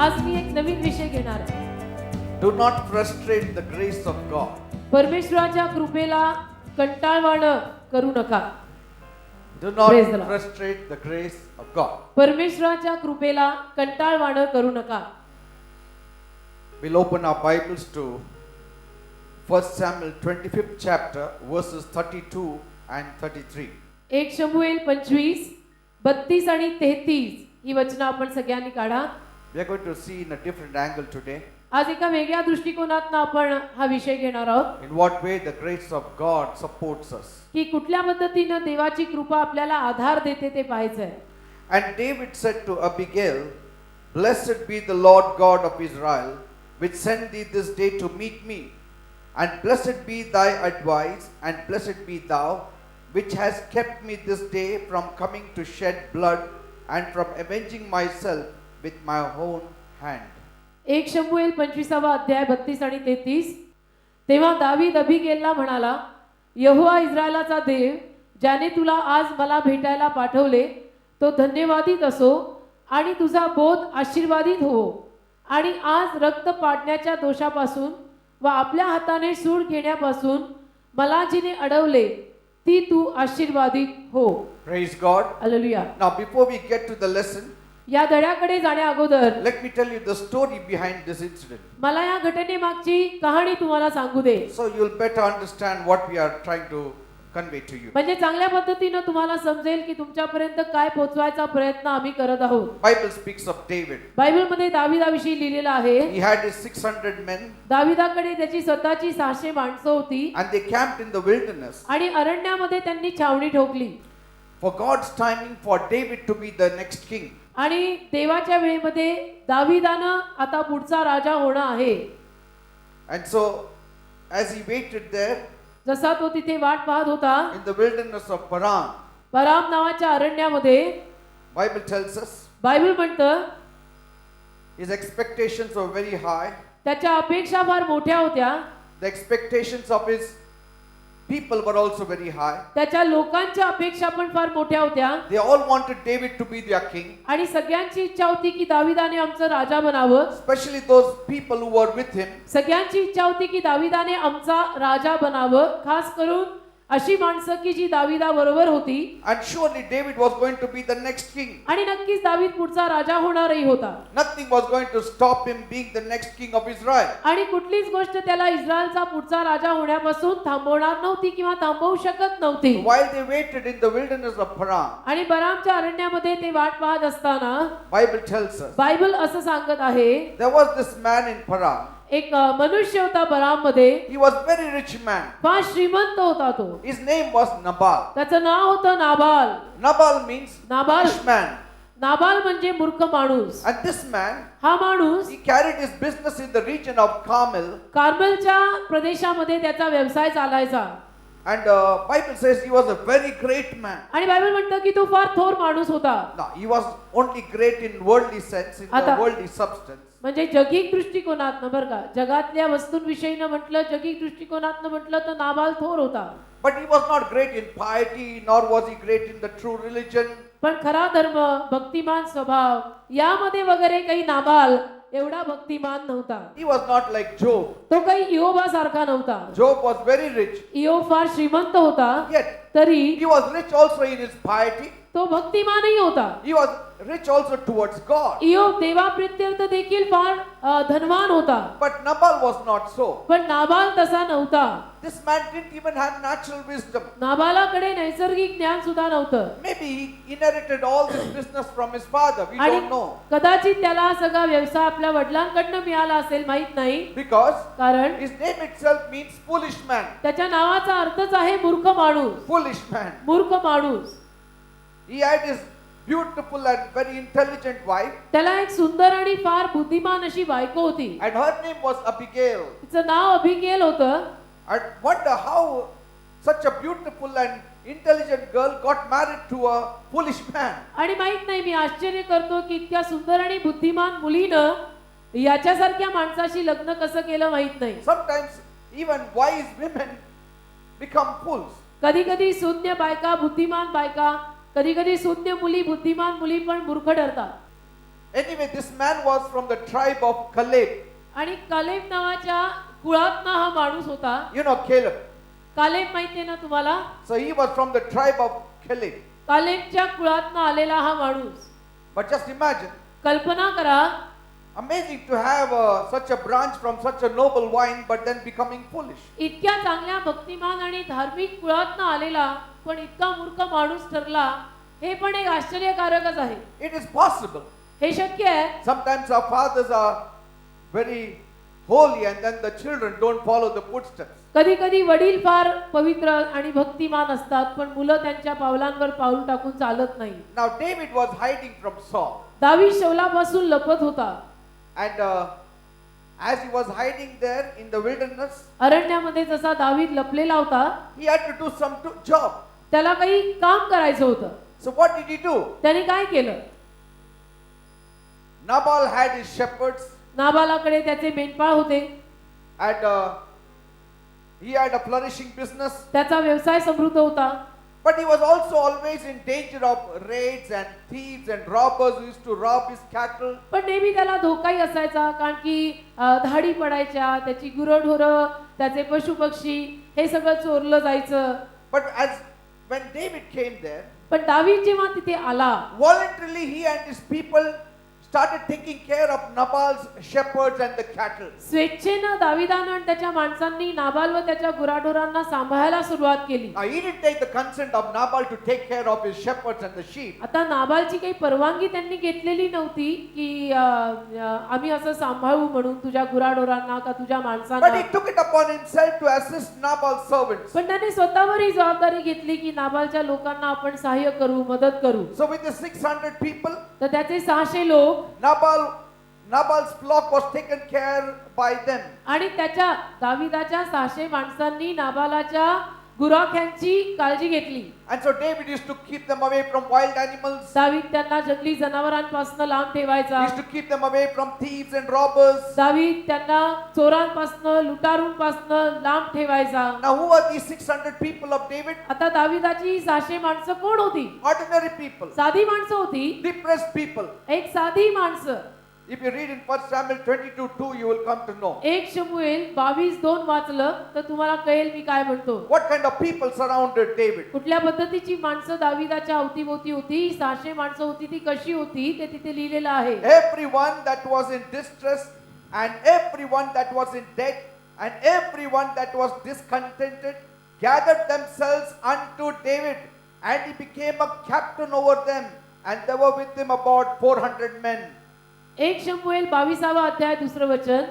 आज मी एक नवीन विषय घेणार आहे. Do not frustrate the grace of God. परमेश्वराच्या कृपेला कंटाळवाणं करू नका. Do not Praise the Lord. frustrate the grace of God. परमेश्वराच्या कृपेला कंटाळवाणं करू नका. We'll open our Bibles to 1 Samuel 25th chapter verses 32 and 33. 1 शमूएल 25, 32 आणि 33 ही वचनं आपण सगळ्यांनी काढा. We are going to see in a different angle today आज एका वेगळ्या दृष्टिकोनातून आपण हा विषय घेणार आहोत in what way the grace of God supports us. की कुठल्या पद्धतीनं देवाची कृपा आपल्याला आधार देते ते पाहायचंय. And David said to Abigail, "Blessed be the Lord God of Israel, which sent thee this day to meet me. And blessed be thy advice, and blessed be thou, which hast kept me this day from coming to shed blood, and from avenging myself with my own hand." 1 शमूएल 25 अध्याय 32 आणि 33. तेव्हा दावीद अबिगेलला म्हणाला, यहोवा इस्रायलाचा देव ज्याने तुला आज मला भेटायला पाठवले तो धन्यवादित असो आणि तुझा बोध आशीर्वादित हो. आणि आज रक्त पाडण्याच्या दोषापासून व आपल्या हाताने सूड घेण्यापासून मला जिने अडवले ती तू आशीर्वादित हो. Praise God. Hallelujah. Now before we get to the lesson, या धड्याकडे जाण्या अगोदर let me tell you the story behind this incident, मला या घटनेमागची कहाणी तुम्हाला सांगू दे. so you'll better understand what we are trying to convey to you. म्हणजे चांगल्या पद्धतीनं तुम्हाला समजेल की तुमच्यापर्यंत काय पोहोचवायचा प्रयत्न आम्ही करत आहोत. Bible speaks of David. बायबलमध्ये दाविदाविषयी लिहिलेलं आहे. He had his 600 men दाविदाकडे त्याची स्वतःची 600 माणसं होती and they camped in the wilderness आणि अरण्यामध्ये त्यांनी छावणी ठोकली. for God's timing for David to be the next king. आणि देवाच्या वेळेमध्ये दाविदानं आता पुढचा राजा होणं आहे. And so as he waited there जसा तो तिथे वाट पाहत होता in the wilderness of Paran, पराम नावाच्या अरण्यामध्ये, Bible tells us बायबल म्हणतं his expectations were very high. त्याच्या अपेक्षा फार मोठ्या होत्या. The expectations of his people were also very high. त्याच्या लोकांच्या अपेक्षा पण फार मोठ्या होत्या. They all wanted David to be their king, आणि सगळ्यांची इच्छा होती की दाविदाने आमचं राजा बनावं. especially those people who were with him. सगळ्यांची इच्छा होती की दाविदाने आमचा राजा बनावं, खास करून अशी माणसं की जी दाविदा बरोबर होती. And surely David was going to be the next king. आणि नक्कीच दावीद पुढचा राजा होणारही होता. Nothing was going to stop him being the next king of Israel. आणि कुठलीच गोष्ट त्याला इस्रायलचा पुढचा राजा होण्यापासून थांबवणार नव्हती किंवा थांबवू शकत नव्हती. While they waited in the wilderness of Paran, आणि बरामच्या अरण्यामध्ये ते वाट पाहत असताना Bible tells us बायबल असं सांगत आहे, there was this man in Paran. एक मनुष्य होता बराममध्ये. He was very rich man. फार श्रीमंत होता तो. His name was Nabal. त्याचं नाव होतं Nabal. Nabal means Nabal. foolish man. Nabal म्हणजे मूर्ख माणूस. And this man, हा माणूस he carried his business in the region of Carmel. कार्मेलच्या प्रदेशामध्ये त्याचा व्यवसाय चालायचा. And Bible says he was a very great man. आणि बायबल म्हणतं की तो फार थोर माणूस होता. Now, he was only great in worldly sense, in the आता- worldly substance. म्हणजे जगिक दृष्टिकोनातनं बरं का, जगातल्या वस्तूंविषयीनं म्हटलं, जगिक दृष्टिकोनातनं म्हटलं तर नाबाल थोर होता. But he was not great in piety, nor was he great in the true religion. पण खरा धर्म, भक्तिमान स्वभाव यामध्ये वगैरे काही नाबाल एवढा भक्तिमान नव्हता. He was not like Job. तो काही इयोबासारखा नव्हता. Job was very rich, इयोब फार श्रीमंत होता, yet तरी he was rich also in his piety. तो भक्तिमानही होता. He was rich also towards God. इयोब देवाप्रित्यर्थ देखील फार धनवान होता. But Nabal was not so. पण नाबाल तसा नव्हता. This man didn't even have natural wisdom. नाबालाकडे नैसर्गिक ज्ञान सुद्धा नव्हतं. Maybe he inherited all this business from his father. We आणि don't know. कदाचित त्याला हा सगळा व्यवसाय आपल्या वडिलांकडनं मिळाला असेल, माहित नाही. Because कारण his name itself means foolish man. त्याच्या नावाचा अर्थच आहे मूर्ख माणूस. Foolish man. मूर्ख माणूस. He had his beautiful and very intelligent wife, त्याला एक सुंदर आणि फार बुद्धिमान अशी बायको होती. and her name was Abigail. तिचं नाव अबिगेल होतं. I wonder how such a beautiful and intelligent girl got married to a foolish man. आणि माहित नाही, मी आश्चर्य करतो की इतक्या सुंदर आणि बुद्धिमान मुलीनं याच्यासारख्या माणसाशी लग्न कसं केलं माहित नाही. Sometimes even wise women become fools. कधी कधी शून्य बायका बुद्धिमान बायका, कधी कधी शून्य मुली बुद्धिमान मुली पण मूर्ख ठरतात. Anyway, this man was from the tribe of Caleb. आणि कालेब नावाच्या कुळातनं हा माणूस होता. You know Caleb. कालेब माहितीये ना तुम्हाला? So he was from the tribe of Caleb. कालेबच्या कुळातनं आलेला हा माणूस. But just imagine, कल्पना करा, amazing to have such a branch from such a noble vine, but then becoming foolish. इतक्या चांगल्या भक्तिमान आणि धार्मिक कुळातनं आलेला पण इतका मूर्ख माणूस ठरला, हे पण एक आश्चर्यकारकच आहे. It is possible. हे शक्य आहे. Sometimes our fathers are very holy and then the children don't follow the footsteps. कधी कधी वडील फार पवित्र आणि भक्तिमान असतात पण मुलं त्यांच्या पावलांवर पाऊल टाकून चालत नाही. Now David was hiding from Saul. दावीद शौलापासून लपत होता. And as he was hiding there in the wilderness, अरण्यामध्ये जसा दावीद लपलेला होता, he had to do some job. त्याला काही काम करायचं होतं. So what did he do? त्याने काय केलं? Nabal had his shepherds नाबालाकडे त्याचे मेंढपाळ होते. and he had a flourishing business. त्याचा व्यवसाय समृद्ध होता. But he was also always in danger of raids and thieves and robbers who used to rob his cattle. पण नेहमी त्याला धोकाही असायचा कारण की धाडी पडायच्या, त्याची गुरंढोरं, त्याचे पशुपक्षी हे सगळं चोरलं जायचं. But when David came there, पण दावीद जेव्हा तिथे आला, voluntarily he and his people started taking care of Nabal's shepherds and the cattle. स्वेच्छेनं दाविदानं आणि त्याच्या माणसांनी नाबाल व त्याच्या गुराढोरांना सांभाळायला सुरुवात केली. Now he didn't take the consent of Nabal to take care of his shepherds and the sheep. आता नाबालची काही परवानगी त्यांनी घेतलेली नव्हती की आम्ही असं सांभाळू म्हणून तुझ्या गुराढोरांना का तुझ्या But माणसांना. he took it upon himself to assist Nabal's servants. पण त्याने स्वतःवर ही जबाबदारी घेतली की नाबालच्या लोकांना आपण सहाय्य करू, मदत करू. So with the 600 people, तर त्याचे 600 लोक Nabal's flock was taken care by them. आणि त्याच्या दाविदाच्या 600 माणसांनी नाबालाच्या गुराख्यांची काळजी घेतली. And so David used to keep them away from wild animals. दावीद त्यांना जंगली जनावरांपासून लांब He ठेवायचा. used to keep them away from thieves and robbers. दावीद त्यांना चोरांपासून, लुटारूंपासून लांब ठेवायचा. Now who are these 600 people of David? आता दाविदाची 600 माणसं कोण होती? Ordinary people, साधी माणसं होती. depressed people. एक साधी माणसं. If you read in 1 Samuel 22:2, you will come to know. 1 शमूएल 22:2 वाचलं तर तुम्हाला कळेल मी काय म्हणतो. What kind of people surrounded David? कुठल्या पद्धतीची माणसं दाविदाच्या अवतीभोवती होती, 600 माणसं होती, ती कशी होती ते तिथे लिहिलेलं आहे. Everyone that was in distress and everyone that was in debt and everyone that was discontented gathered themselves unto David, and he became a captain over them, and there were with him about 400 men. 1 शमूएल 22 अध्याय 2 वचन.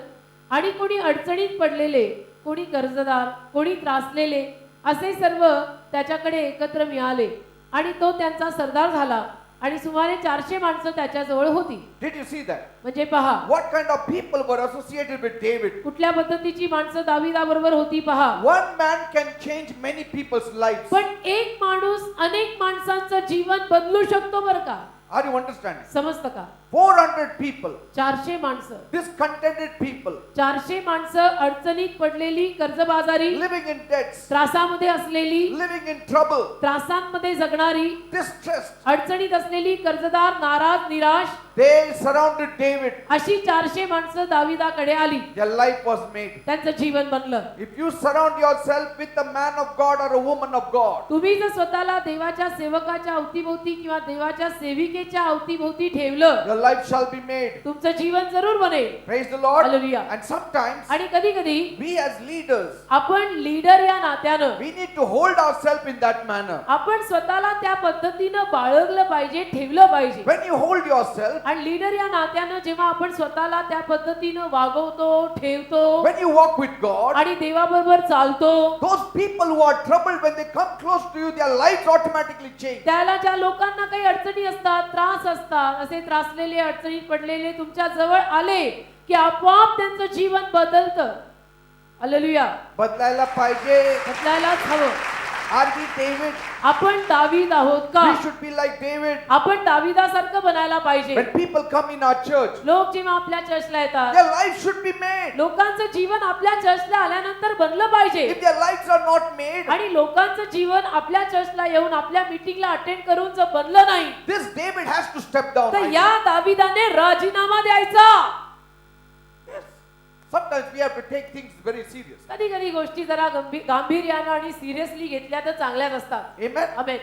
आणि कोणी अडचणीत पडलेले, कोणी कर्जदार, कोणी त्रासलेले असे सर्व त्याच्याकडे एकत्र मिळाले आणि तो त्यांचा सरदार झाला आणि सुमारे 400 माणसं त्याच्याजवळ होती. Did you see that? म्हणजे पहा What kind of people were associated with David? कुठल्या पद्धतीची माणसं दाविदाबरोबर होती पहा. One man can change many people's lives. पण एक माणूस अनेक माणसांचं जीवन बदलू शकतो बरं का. Are you understanding? समजतं का? 400 people, 400 माणसं, discontented people, 400 माणसं अडचणीत पडलेली, कर्जबाजारी, living in debts, त्रासामध्ये असलेली, living in trouble, त्रासांमध्ये जगणारी, distressed. अडचणीत असलेली, कर्जदार, नाराज, निराश, They surrounded David. अशी 400 माणसं दाविदाकडे आली. Their life was made. त्यांचं जीवन बनलं. If you surround yourself with a man of God or a woman of God, तुम्ही जर स्वतःला देवाच्या सेवकाच्या अवतीभोवती किंवा देवाच्या सेविकेच्या अवतीभोवती ठेवलं, your life shall be made. तुमचं जीवन जरूर बनेल. Praise the Lord. Hallelujah. And sometimes आणि कधी कधी we as leaders, आपण लीडर या नात्यानं we need to hold ourselves in that manner. आपण स्वतःला त्या पद्धतीनं बाळगलं पाहिजे, ठेवलं पाहिजे. When you hold yourself, आणि लीडर या नात्यानं जेव्हा आपण स्वतःला त्या पद्धतीनं वागवतो, ठेवतो when you walk with God, आणि देवाबरोबर चालतो, those people who are troubled, when they come close to you, their lives automatically change. त्याला ज्या लोकांना काही अडचणी असतात, त्रास असतात, असे त्रासलेले, अडचणीत पडलेले तुमच्या जवळ आले की आपोआप त्यांचं जीवन बदलतं. हालेलुया. बदलायला पाहिजे. बदलायलाच हवं. Are we David? आपण दावीद आहोत का? We should be like David. आपण दाविदासारखं बनायला पाहिजे. When people come in our church, लोक जेव्हा आपल्या चर्चला येतात, their life should be made. लोकांचं जीवन आपल्या चर्चला आल्यानंतर बनलं पाहिजे. If their lives are not made, आणि लोकांचं जीवन आपल्या चर्चला येऊन आपल्या मीटिंगला अटेंड करून जर बनलं नाही, this David has to step down. तर या दाविदाने राजीनामा द्यायचा. Yes. Sometimes we have to take things very serious. कधी कधी गोष्टी जरा गांभीर्यानं आणि सिरियसली घेतल्या तर चांगल्याच असतात. Amen. Amen.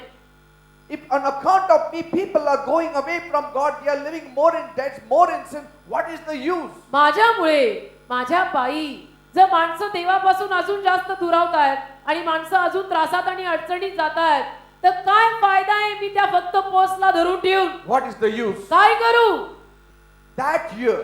If on account of me people are going away from God, they are living more in debts, more in sin, what is the use? माझ्यामुळे माझ्या पायी जर माणसं देवापासून अजून जास्त दुरावतायत आणि माणसं अजून त्रासात आणि अडचणीत जातायत, तर काय फायदा आहे मी त्या फक्त पोस्टला धरून ठेवून? What is the use? काय करू? That year,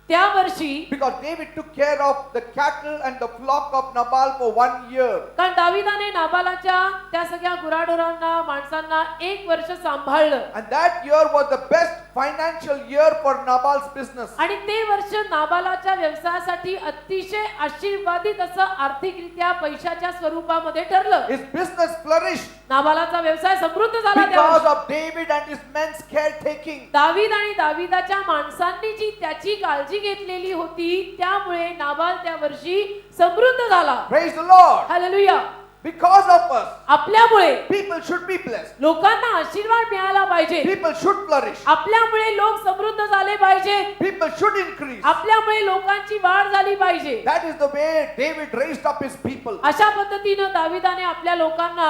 त्या वर्षी because David took care of the cattle and the flock of Nabal for 1 year. कारण दाविदाने नाबालाच्या त्या सगळ्या गुराढोरांना माणसांना 1 वर्ष सांभाळलं. And that year was the best financial year for Nabal's business. आणि ते वर्ष नाबालाच्या व्यवसायासाठी अतिशय आशीर्वादित असं आर्थिकरित्या पैशाच्या स्वरूपामध्ये ठरलं. His business flourished नाबालाचा व्यवसाय समृद्ध झाला त्या because वर्षी. of David and his men's caretaking. दावीद आणि दाविदाच्या माणसांनी जी त्याची काळजी घेतलेली होती, त्यामुळे नाबाल त्या वर्षी समृद्ध झाला. Praise the Lord. Hallelujah. Because of us, आपल्यामुळे people should be blessed. लोकांना आशीर्वाद मिळाला पाहिजे. People should flourish. आपल्यामुळे लोक समृद्ध झाले पाहिजे. People should increase. आपल्यामुळे लोकांची वाढ झाली पाहिजे. That is the way David raised up his people. अशा पद्धतीनं दाविदाने आपल्या लोकांना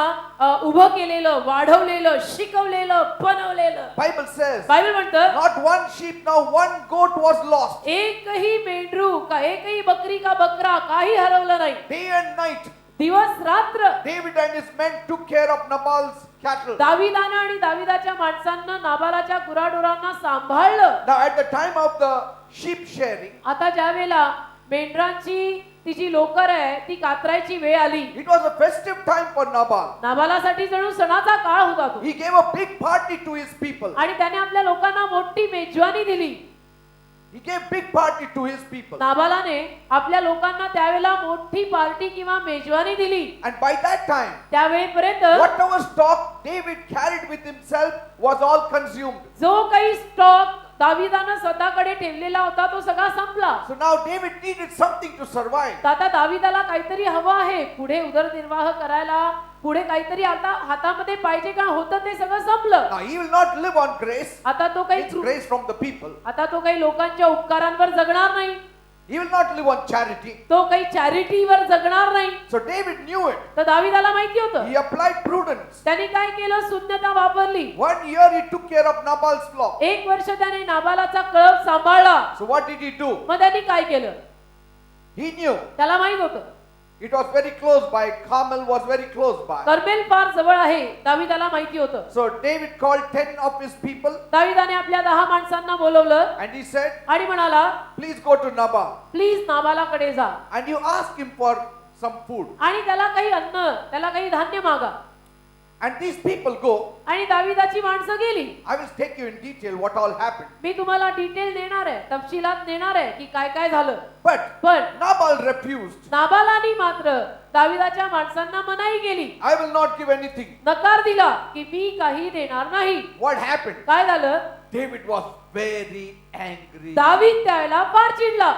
उभं केलेलं, वाढवलेलं, शिकवलेलं, बनवलेलं. Bible says, बायबल म्हणतं, not one sheep, now one goat was lost. एकही मेंढरू का एकही बकरी का बकरा काही हरवलं नाही. Day and night, दिवस रात्र David and his men took care of Nabal's cattle. दाविदानं आणि दाविदाच्या माणसांना नाबालाच्या गुराढोरांना सांभाळलं. Now at the time of the sheep sharing, आता ज्या वेळेला मेंढरांची ती जी लोकर आहे ती कातरायची वेळ आली, it was a festive time for Nabal. नाबालासाठी जणू सणाचा काळ होता तो. He gave a big party to his people. आणि त्याने आपल्या लोकांना मोठी मेजवानी दिली. He gave big party to his people. नाबालाने आपल्या लोकांना त्यावेळेला मोठी पार्टी किंवा मेजवानी दिली. And by that time, त्यावेळेपर्यंत whatever stock David carried with himself was all consumed. जो काही स्टॉक दाविदानं स्वतःकडे ठेवलेला होता तो सगळा संपला. So now David needed something to survive. तर आता दाविदाला काहीतरी हवं आहे पुढे उदरनिर्वाह करायला. पुढे काहीतरी आता हातामध्ये पाहिजे का होतं ते सगळं संपलं. Now he will not live on grace. आता तो काही It's grace from the people. आता तो काही लोकांच्या उपकारांवर जगणार नाही. He will not live on charity. तो काही चॅरिटीवर जगणार नाही. So David knew it. तर दाविदाला माहिती होतं. He applied prudence. त्याने काय केलं? शून्यता वापरली. 1 year he took care of Nabal's flock. 1 वर्ष त्याने नाबालाचा कळप सांभाळला. So what did he do? मग त्यांनी काय केलं? He knew. त्याला माहित होतं It was very close by. Carmel was very close by. Carmel फार जवळ आहे. दाविदाला माहिती होतं. So David called 10 of his people दाविदाने आपल्या 10 माणसांना बोलवलं and he said, आणि म्हणाला, please go to Nabal please नाबालाकडे जा and you ask him for some food. आणि त्याला काही अन्न, त्याला काही धान्य मागा. And these people go. आणि दाविदाची माणसं गेली. I will take you in detail what all happened. मी तुम्हाला डिटेल देणार आहे, तपशिलात देणार आहे की काय काय झालं. But पण Nabal refused. नाबालानी मात्र दाविदाच्या माणसांना मनाई केली. I will not give anything. नकार दिला की मी काही देणार नाही. What happened? काय झालं? David was very angry. दावीद त्यावेळेला फार चिडला.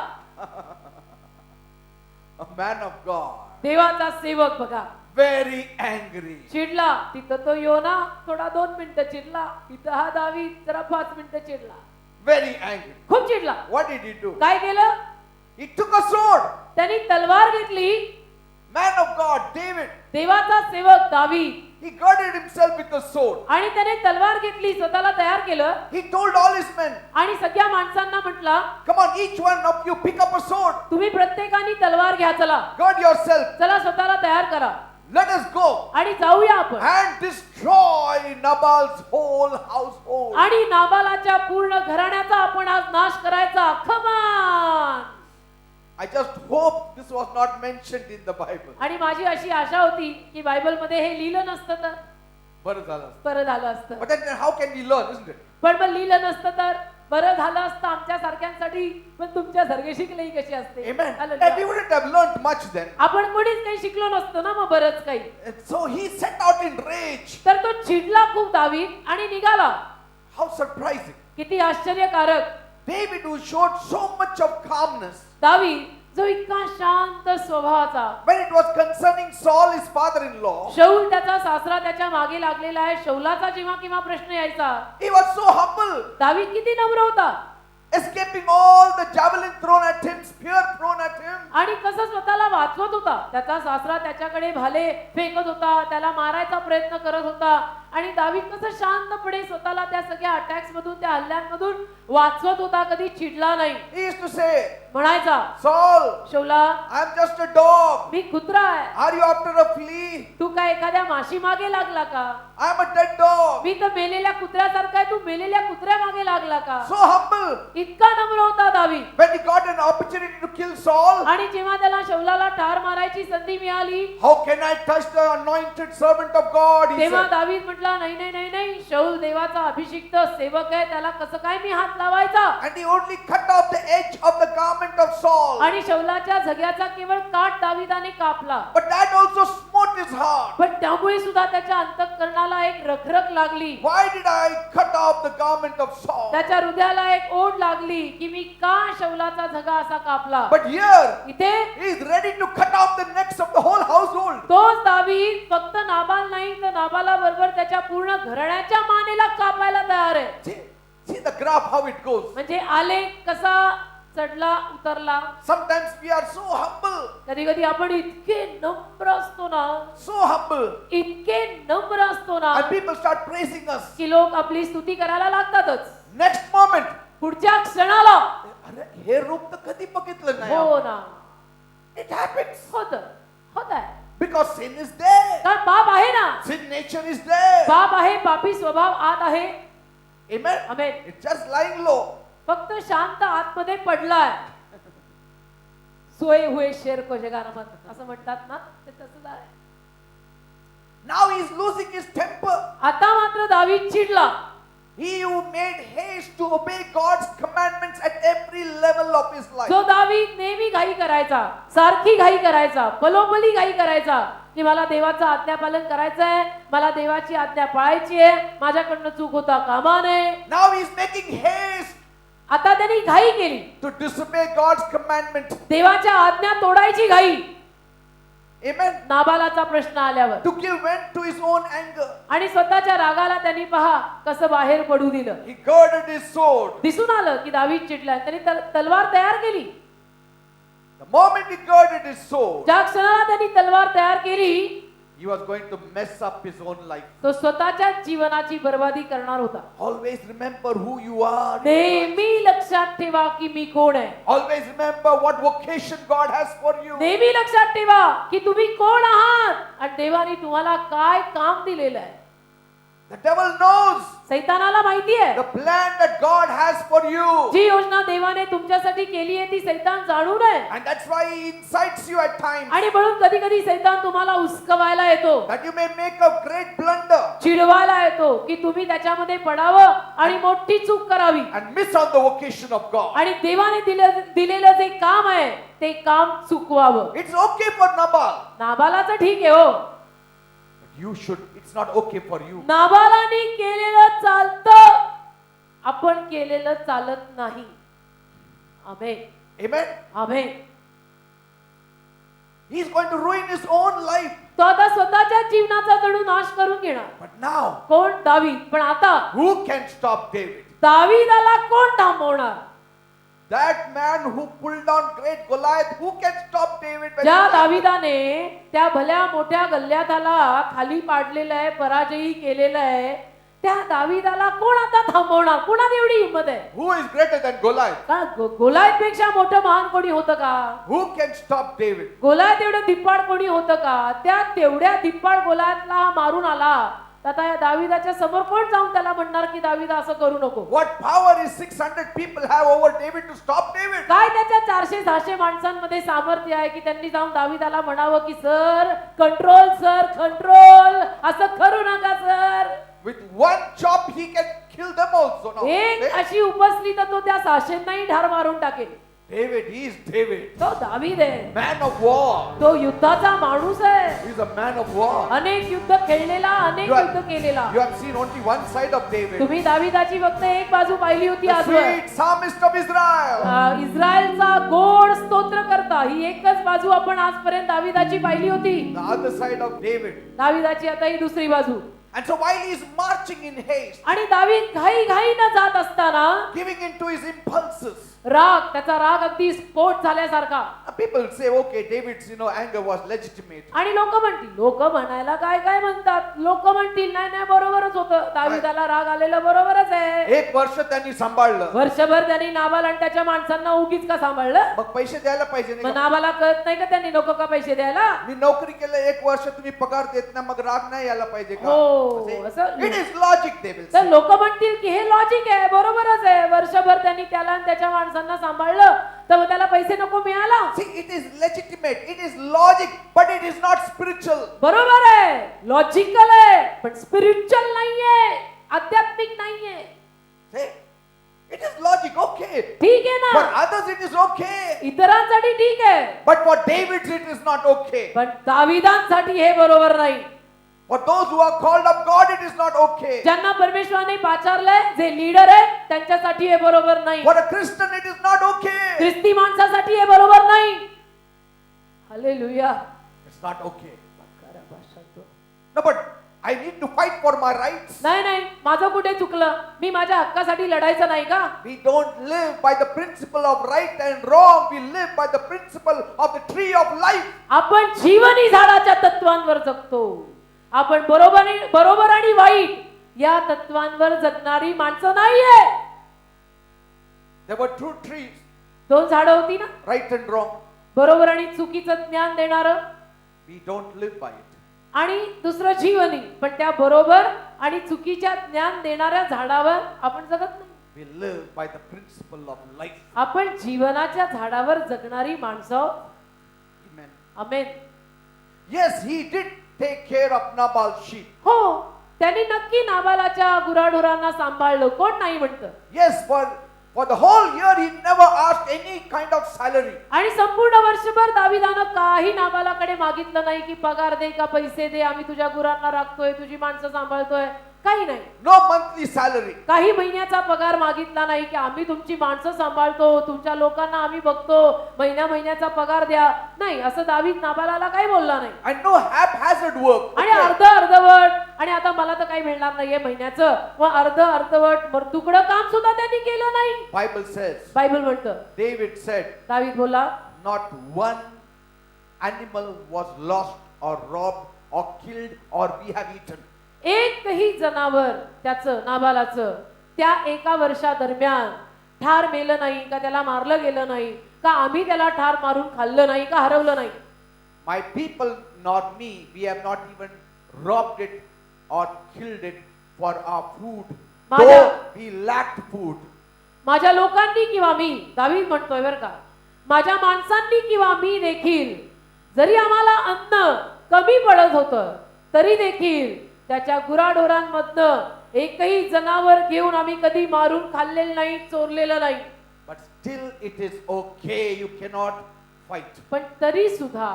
A man of God. देवाचा सेवक बघा Very angry. चिडला. तिथं तो योना थोडा 2 मिनिटं चिडला. इथं हा दावीद जरा 5 मिनिटं चिडला. Very angry. खूप चिडला. What did he do? काय केलं? He took a sword. त्यांनी तलवार घेतली. Man of God, David. देवाचा सेवक दावीद He girded himself with a sword. आणि त्याने तलवार घेतली, स्वतःला तयार केलं He told all his men, आणि सगळ्या माणसांना म्हटला, come on, each one of you pick up a sword. तुम्ही प्रत्येकाने तलवार घ्या. चला Gird yourself. चला स्वतःला तयार करा Let us go आणि जाऊया आपण and destroy Nabal's whole household. आणि नाबालाच्या पूर्ण घराण्याचा आपण आज नाश करायचा. Khaman. I just hope this was not mentioned in the Bible. आणि माझी अशी आशा होती की बायबल मध्ये हे लिहिलं नसतं तर बरं झालं. बरं झालं असतं. But then how can we learn, isn't it? पण मग लिहिलं नसतं तर बरं झालं असतं आमच्या सारख्यांसाठी, पण तुमच्या सारखे शिकलेही कशी असते. Amen. Hallelujah. And we wouldn't have learned much then. आपण कोणीच काही शिकलो नसतो ना मग बरंच काही. And so he set out in rage. तर तो चिडला खूप दावीद आणि निघाला. How surprising. किती आश्चर्यकारक. David, who showed so much of calmness, दावीद जो इतका शांत स्वभावाचा, when it was concerning Saul, his father-in-law, शौल त्याचा सासरा त्याच्या मागे लागलेला आहे, शौलाचा जेव्हा केव्हा प्रश्न यायचा, he was so humble, दावीद किती नम्र होता. escaping all the javelin thrown at him, spear thrown at him. आणि कसं स्वतःला वाचवत होता. त्याचा सासरा त्याच्याकडे भाले फेकत होता, त्याला मारायचा प्रयत्न करत होता, आणि दावीद कसं शांतपणे स्वतःला त्या सगळ्या अटॅक्स मधून, त्या हल्ल्यांमधून वाचवत होता. कधी चिडला नाही. He used to say, म्हणायचा, Saul, शौला, I am just a dog. मी कुत्रा आहे. Are you after a flea? तू काय एखाद्या माशी मागे लागला का? I am a dead dog. मी तर मेलेल्या कुत्र्यासारखा आहे, तू मेलेल्या कुत्र्या मागे लागला का? So humble. इतका नम्र होता दावीद. When he got an opportunity to kill Saul, आणि जेव्हा त्याला शौलाला ठार मारायची संधी मिळाली, how can I touch the anointed servant of God? He तेव्हा said. दावीद म्हटला, नाही नाही नाही नाही, शौल देवाचा अभिषिक्त सेवक आहे, त्याला कसं काय मी हात लावायचा? And he only cut off the edge of the garment of Saul. आणि शौलाच्या झग्याचा केवळ काठ दावीदाने कापला. But that also smote his heart. पण त्यामुळे सुद्धा त्याच्या अंतःकरणाला एक रखरख लागली. Why did I cut off the garment of Saul? त्याच्या हृदयाला एक ओढ लागली की मी का शौलाचा झगा असा कापला. But here, इथे he is ready to cut off the necks of the whole household. तोच दावीद फक्त नाबाल नाही तर नाबाला बरोबर त्याच्या पूर्ण घराण्याच्या मानेला कापायला तयार आहे. See the graph how it goes. म्हणजे आलेख कसा चढला उतरला. Sometimes we are so humble, कधी कधी आपण इतके नम्र असतो ना, so humble, इतके नम्र असतो ना, and people start praising us. की लोक आपली स्तुती करायला लागतातच. Next moment, पुढच्या क्षणाला अरे हे रूप तर कधी बघितलं नाही हो आपण. ना, It happens होत आहे. because sin is there. कारण पाप आहे ना, Sin nature is there. पाप आहे, पापी स्वभाव आत आहे. Amen. Amen. It's just lying low. फक्त शांत आतमध्ये पडलाय. सोय हुए शेर को जगाना मत असं म्हणतात ना, ते तसंच आहे. Now he is losing his temper. आता मात्र दावीद चिडला. He who made haste to obey God's commandments at every level of his life. जो दावीद नेहमी घाई करायचा, सारखी घाई करायचा, पलोपली घाई करायचा, की मला देवाचं आज्ञापालन करायचं आहे, मला देवाची आज्ञा पाळायची आहे, माझ्याकडनं चूक होता कामा नये. Now he is making haste आता त्यांनी घाई केली, to disobey God's commandment. देवाच्या आज्ञा तोडायची घाई. Amen. नाबालाचा प्रश्न आल्यावर To give vent to his own anger. आणि स्वतःच्या रागाला त्यांनी पहा कसं बाहेर पडू दिलं. He girded his sword. दिसून आलं की दावीद चिडलाय. त्यांनी तलवार तयार केली. The moment he girded his sword, ज्या क्षणाला त्यांनी तलवार तयार केली, he was going to mess up his own life. तो स्वतःच्या जीवनाची बर्बादी करणार होता. Always remember who you are. नेहमी लक्षात ठेवा की मी कोण आहे. Always remember what vocation God has for you. नेहमी लक्षात ठेवा की तुम्ही कोण आहात आणि देवाने तुम्हाला काय काम दिलेलं आहे. The devil knows सैतानाला माहिती आहे the plan that God has for you. जी योजना देवाने तुमच्यासाठी केली आहे ती सैतान जाणू नये. And that's why he incites you at times. आणि म्हणून कधी कधी सैतान तुम्हाला उस्कवायला येतो, That you may make a great blunder चिडवायला येतो की तुम्ही त्याच्यामध्ये पडावं आणि मोठी चूक करावी and miss on the vocation of God. आणि देवाने दिलेलं जे काम आहे ते काम चुकवावं. It's okay for Nabal. नाबालाचं ठीक आहे हो, But you should, it's not okay for you. नाबालाने केलेलं चालतं, आपण केलेलं चालत नाही. आमेन. Amen. Amen. He's going to ruin his own life. तो आता स्वतःच्या जीवनाचा जणू नाश करून घेणार. But now, कोण? दावीद. पण आता who can stop David? दावीदाला कोण थांबवणार? That man who pulled down great Goliath, who can stop David? when ज्या he- दावीदाने त्या भल्या मोठ्या गल्ल्याताला खाली पाडलेलं आहे, पराजयी केलेलं आहे, त्या दावीदाला कोण आता थांबवणार? कोणात एवढी हिंमत आहे? Who is greater than Goliath? का गोलायत पेक्षा मोठं महान कोणी होतं का? Who can stop David? Goliath एवढं धिप्पाड कोणी होतं का? त्या तेवढ्या धिप्पाड गोलायतला मारून आला, आता या दावीदाच्या समोर कोण जाऊन त्याला म्हणणार की दावीदा असं करू नको? What power is 600 people have over David to stop David? काय त्याच्या 400-600 माणसांमध्ये सामर्थ्य आहे की त्यांनी जाऊन दावीदाला म्हणावं की सर कंट्रोल, सर कंट्रोल, असं करू नका sir. With one chop he can kill them also now. एक Hey, अशी उपसली तर तो त्या 600नाही ठार मारून टाकेल. David, he is David. तो दावीद आहे, Man of war. तो युद्धाचा माणूस आहे. He is a man of war. अनेक युद्ध खेळलेला, अनेक You युद्ध have, केलेला. you have seen only one side of David. तुम्ही दावीदाची फक्त एक बाजू पाहिली होती The आजवर. sweet psalmist of Israel. इस्रायलचा गोड स्तोत्र करता ही एकच बाजू आपण आजपर्यंत दावीदाची पाहिली होती. The other side of David. दावीदाची आता ही दुसरी बाजू. And so while he is marching in haste, आणि दावीद घाईघाईनं जात असताना giving into his impulses, त्याचा राग अगदी स्फोट झाल्यासारखा. people say, okay, David's anger was legitimate. आणि लोक म्हणायला काय काय म्हणतात. लोक म्हणतील नाही नाही बरोबरच होतं, दावीदाला राग आलेलं बरोबरच आहे. एक वर्ष त्यांनी सांभाळलं, वर्षभर त्यांनी नाबाल आणि त्याच्या माणसांना उगीच का सांभाळलं. मग पैसे द्यायला पाहिजे नाही मग का? नाबाला कळत नाही का त्यांनी नको का पैसे द्यायला. मी नोकरी केलं एक वर्ष, तुम्ही पगार देत ना, मग राग नाही यायला पाहिजे का? हो, असं- it is logic. They will तर से. लोक म्हणतील की हे लॉजिक आहे, बरोबरच आहे. वर्षभर त्यांनी त्याला आणि त्याच्या माणसांना सांभाळलं तर मग त्याला पैसे नको मिळाला. See, it is legitimate, it is logic, but it is not spiritual. बरोबर आहे, लॉजिकल आहे पण स्पिरिच्युअल नाहीये, आध्यात्मिक नाहीये. Say, it is logic, okay. ठीक आहे For ना, others it is okay, इतरांसाठी ठीक आहे but for David it is not okay. पण दाविदांसाठी हे बरोबर नाही. For those who are called of God it is not okay. ज्यांना परमेश्वराने पाचारलंय, जे लीडर आहेत त्यांच्यासाठी हे बरोबर नाही. For a Christian it is not okay. ख्रिस्ती माणसासाठी हे बरोबर नाही. Hallelujah. It's not okay. No, but I need to fight for my rights. नाही नाही, माझं कुठे चुकलं. मी माझ्या हक्कासाठी लढायचं नाही का. We don't live by the principle of right and wrong. We live by the principle of the tree of life. आपण जीवनी झाडाच्या तत्वांवर जगतो. आपण बरोबर आणि वाईट या तत्वांवर जगणारी माणसं नाहीये. There were two trees, दोन झाडं होती ना, right and wrong. बरोबर आणि चुकीचं ज्ञान देणारं We don't live by it. आणि दुसरं जीवनी. पण त्या बरोबर आणि चुकीच्या ज्ञान देणाऱ्या झाडावर आपण जगत नाही. We live by the principle of life. आपण जीवनाच्या झाडावर जगणारी माणसं आहोत. Amen. Amen. Yes, he did take care of Nabal's sheep. हो, त्यांनी नक्की नाबालाच्या गुराढोरांना सांभाळलं, कोण नाही म्हणतं. Yes, for the whole year he never asked any kind of salary. आणि संपूर्ण वर्षभर दाविदानं काही नाबालाकडे मागितलं नाही की पगार दे का पैसे दे, आम्ही तुझ्या गुरांना राखतोय, तुझी माणसं सांभाळतोय, काही नाही. No monthly salary. काही महिन्याचा पगार मागितला नाही की आम्ही तुमची माणसं सांभाळतो, तुमच्या लोकांना आम्ही बघतो, महिन्याचा पगार द्या. नाही, असं दावीद नाबालाला काही बोलला नाही. And no haphazard work. आणि Okay. अर्धवट आणि आता मला तर काही मिळणार नाहीये महिन्याचं, मग अर्धवट मर्दुकडं काम सुद्धा त्यांनी केलं नाही. Bible says, बायबल म्हणतं, David said, दावीद बोला, not one animal was lost or robbed or killed or we have eaten. एकही जनावर त्याचं नाबालाचं त्या एका वर्षादरम्यान ठार मेलं नाही का, त्याला मारलं गेलं नाही का, आम्ही त्याला ठार मारून खाल्लं नाही का, हरवलं नाही. My people, not me, we have not even robbed it or killed it for our food. Mother. Though we lacked food. माझ्या लोकांनी किंवा मी, दावीद म्हणतोय बरं का, माझ्या माणसांनी किंवा मी देखील जरी आम्हाला अन्न कमी पडत होतं तरी देखील त्याच्या गुराढोरांमधनं एकही जनावर घेऊन आम्ही कधी मारून खाल्लेलं नाही, चोरलेलं नाही. But still it is okay, you cannot fight. पण तरी सुद्धा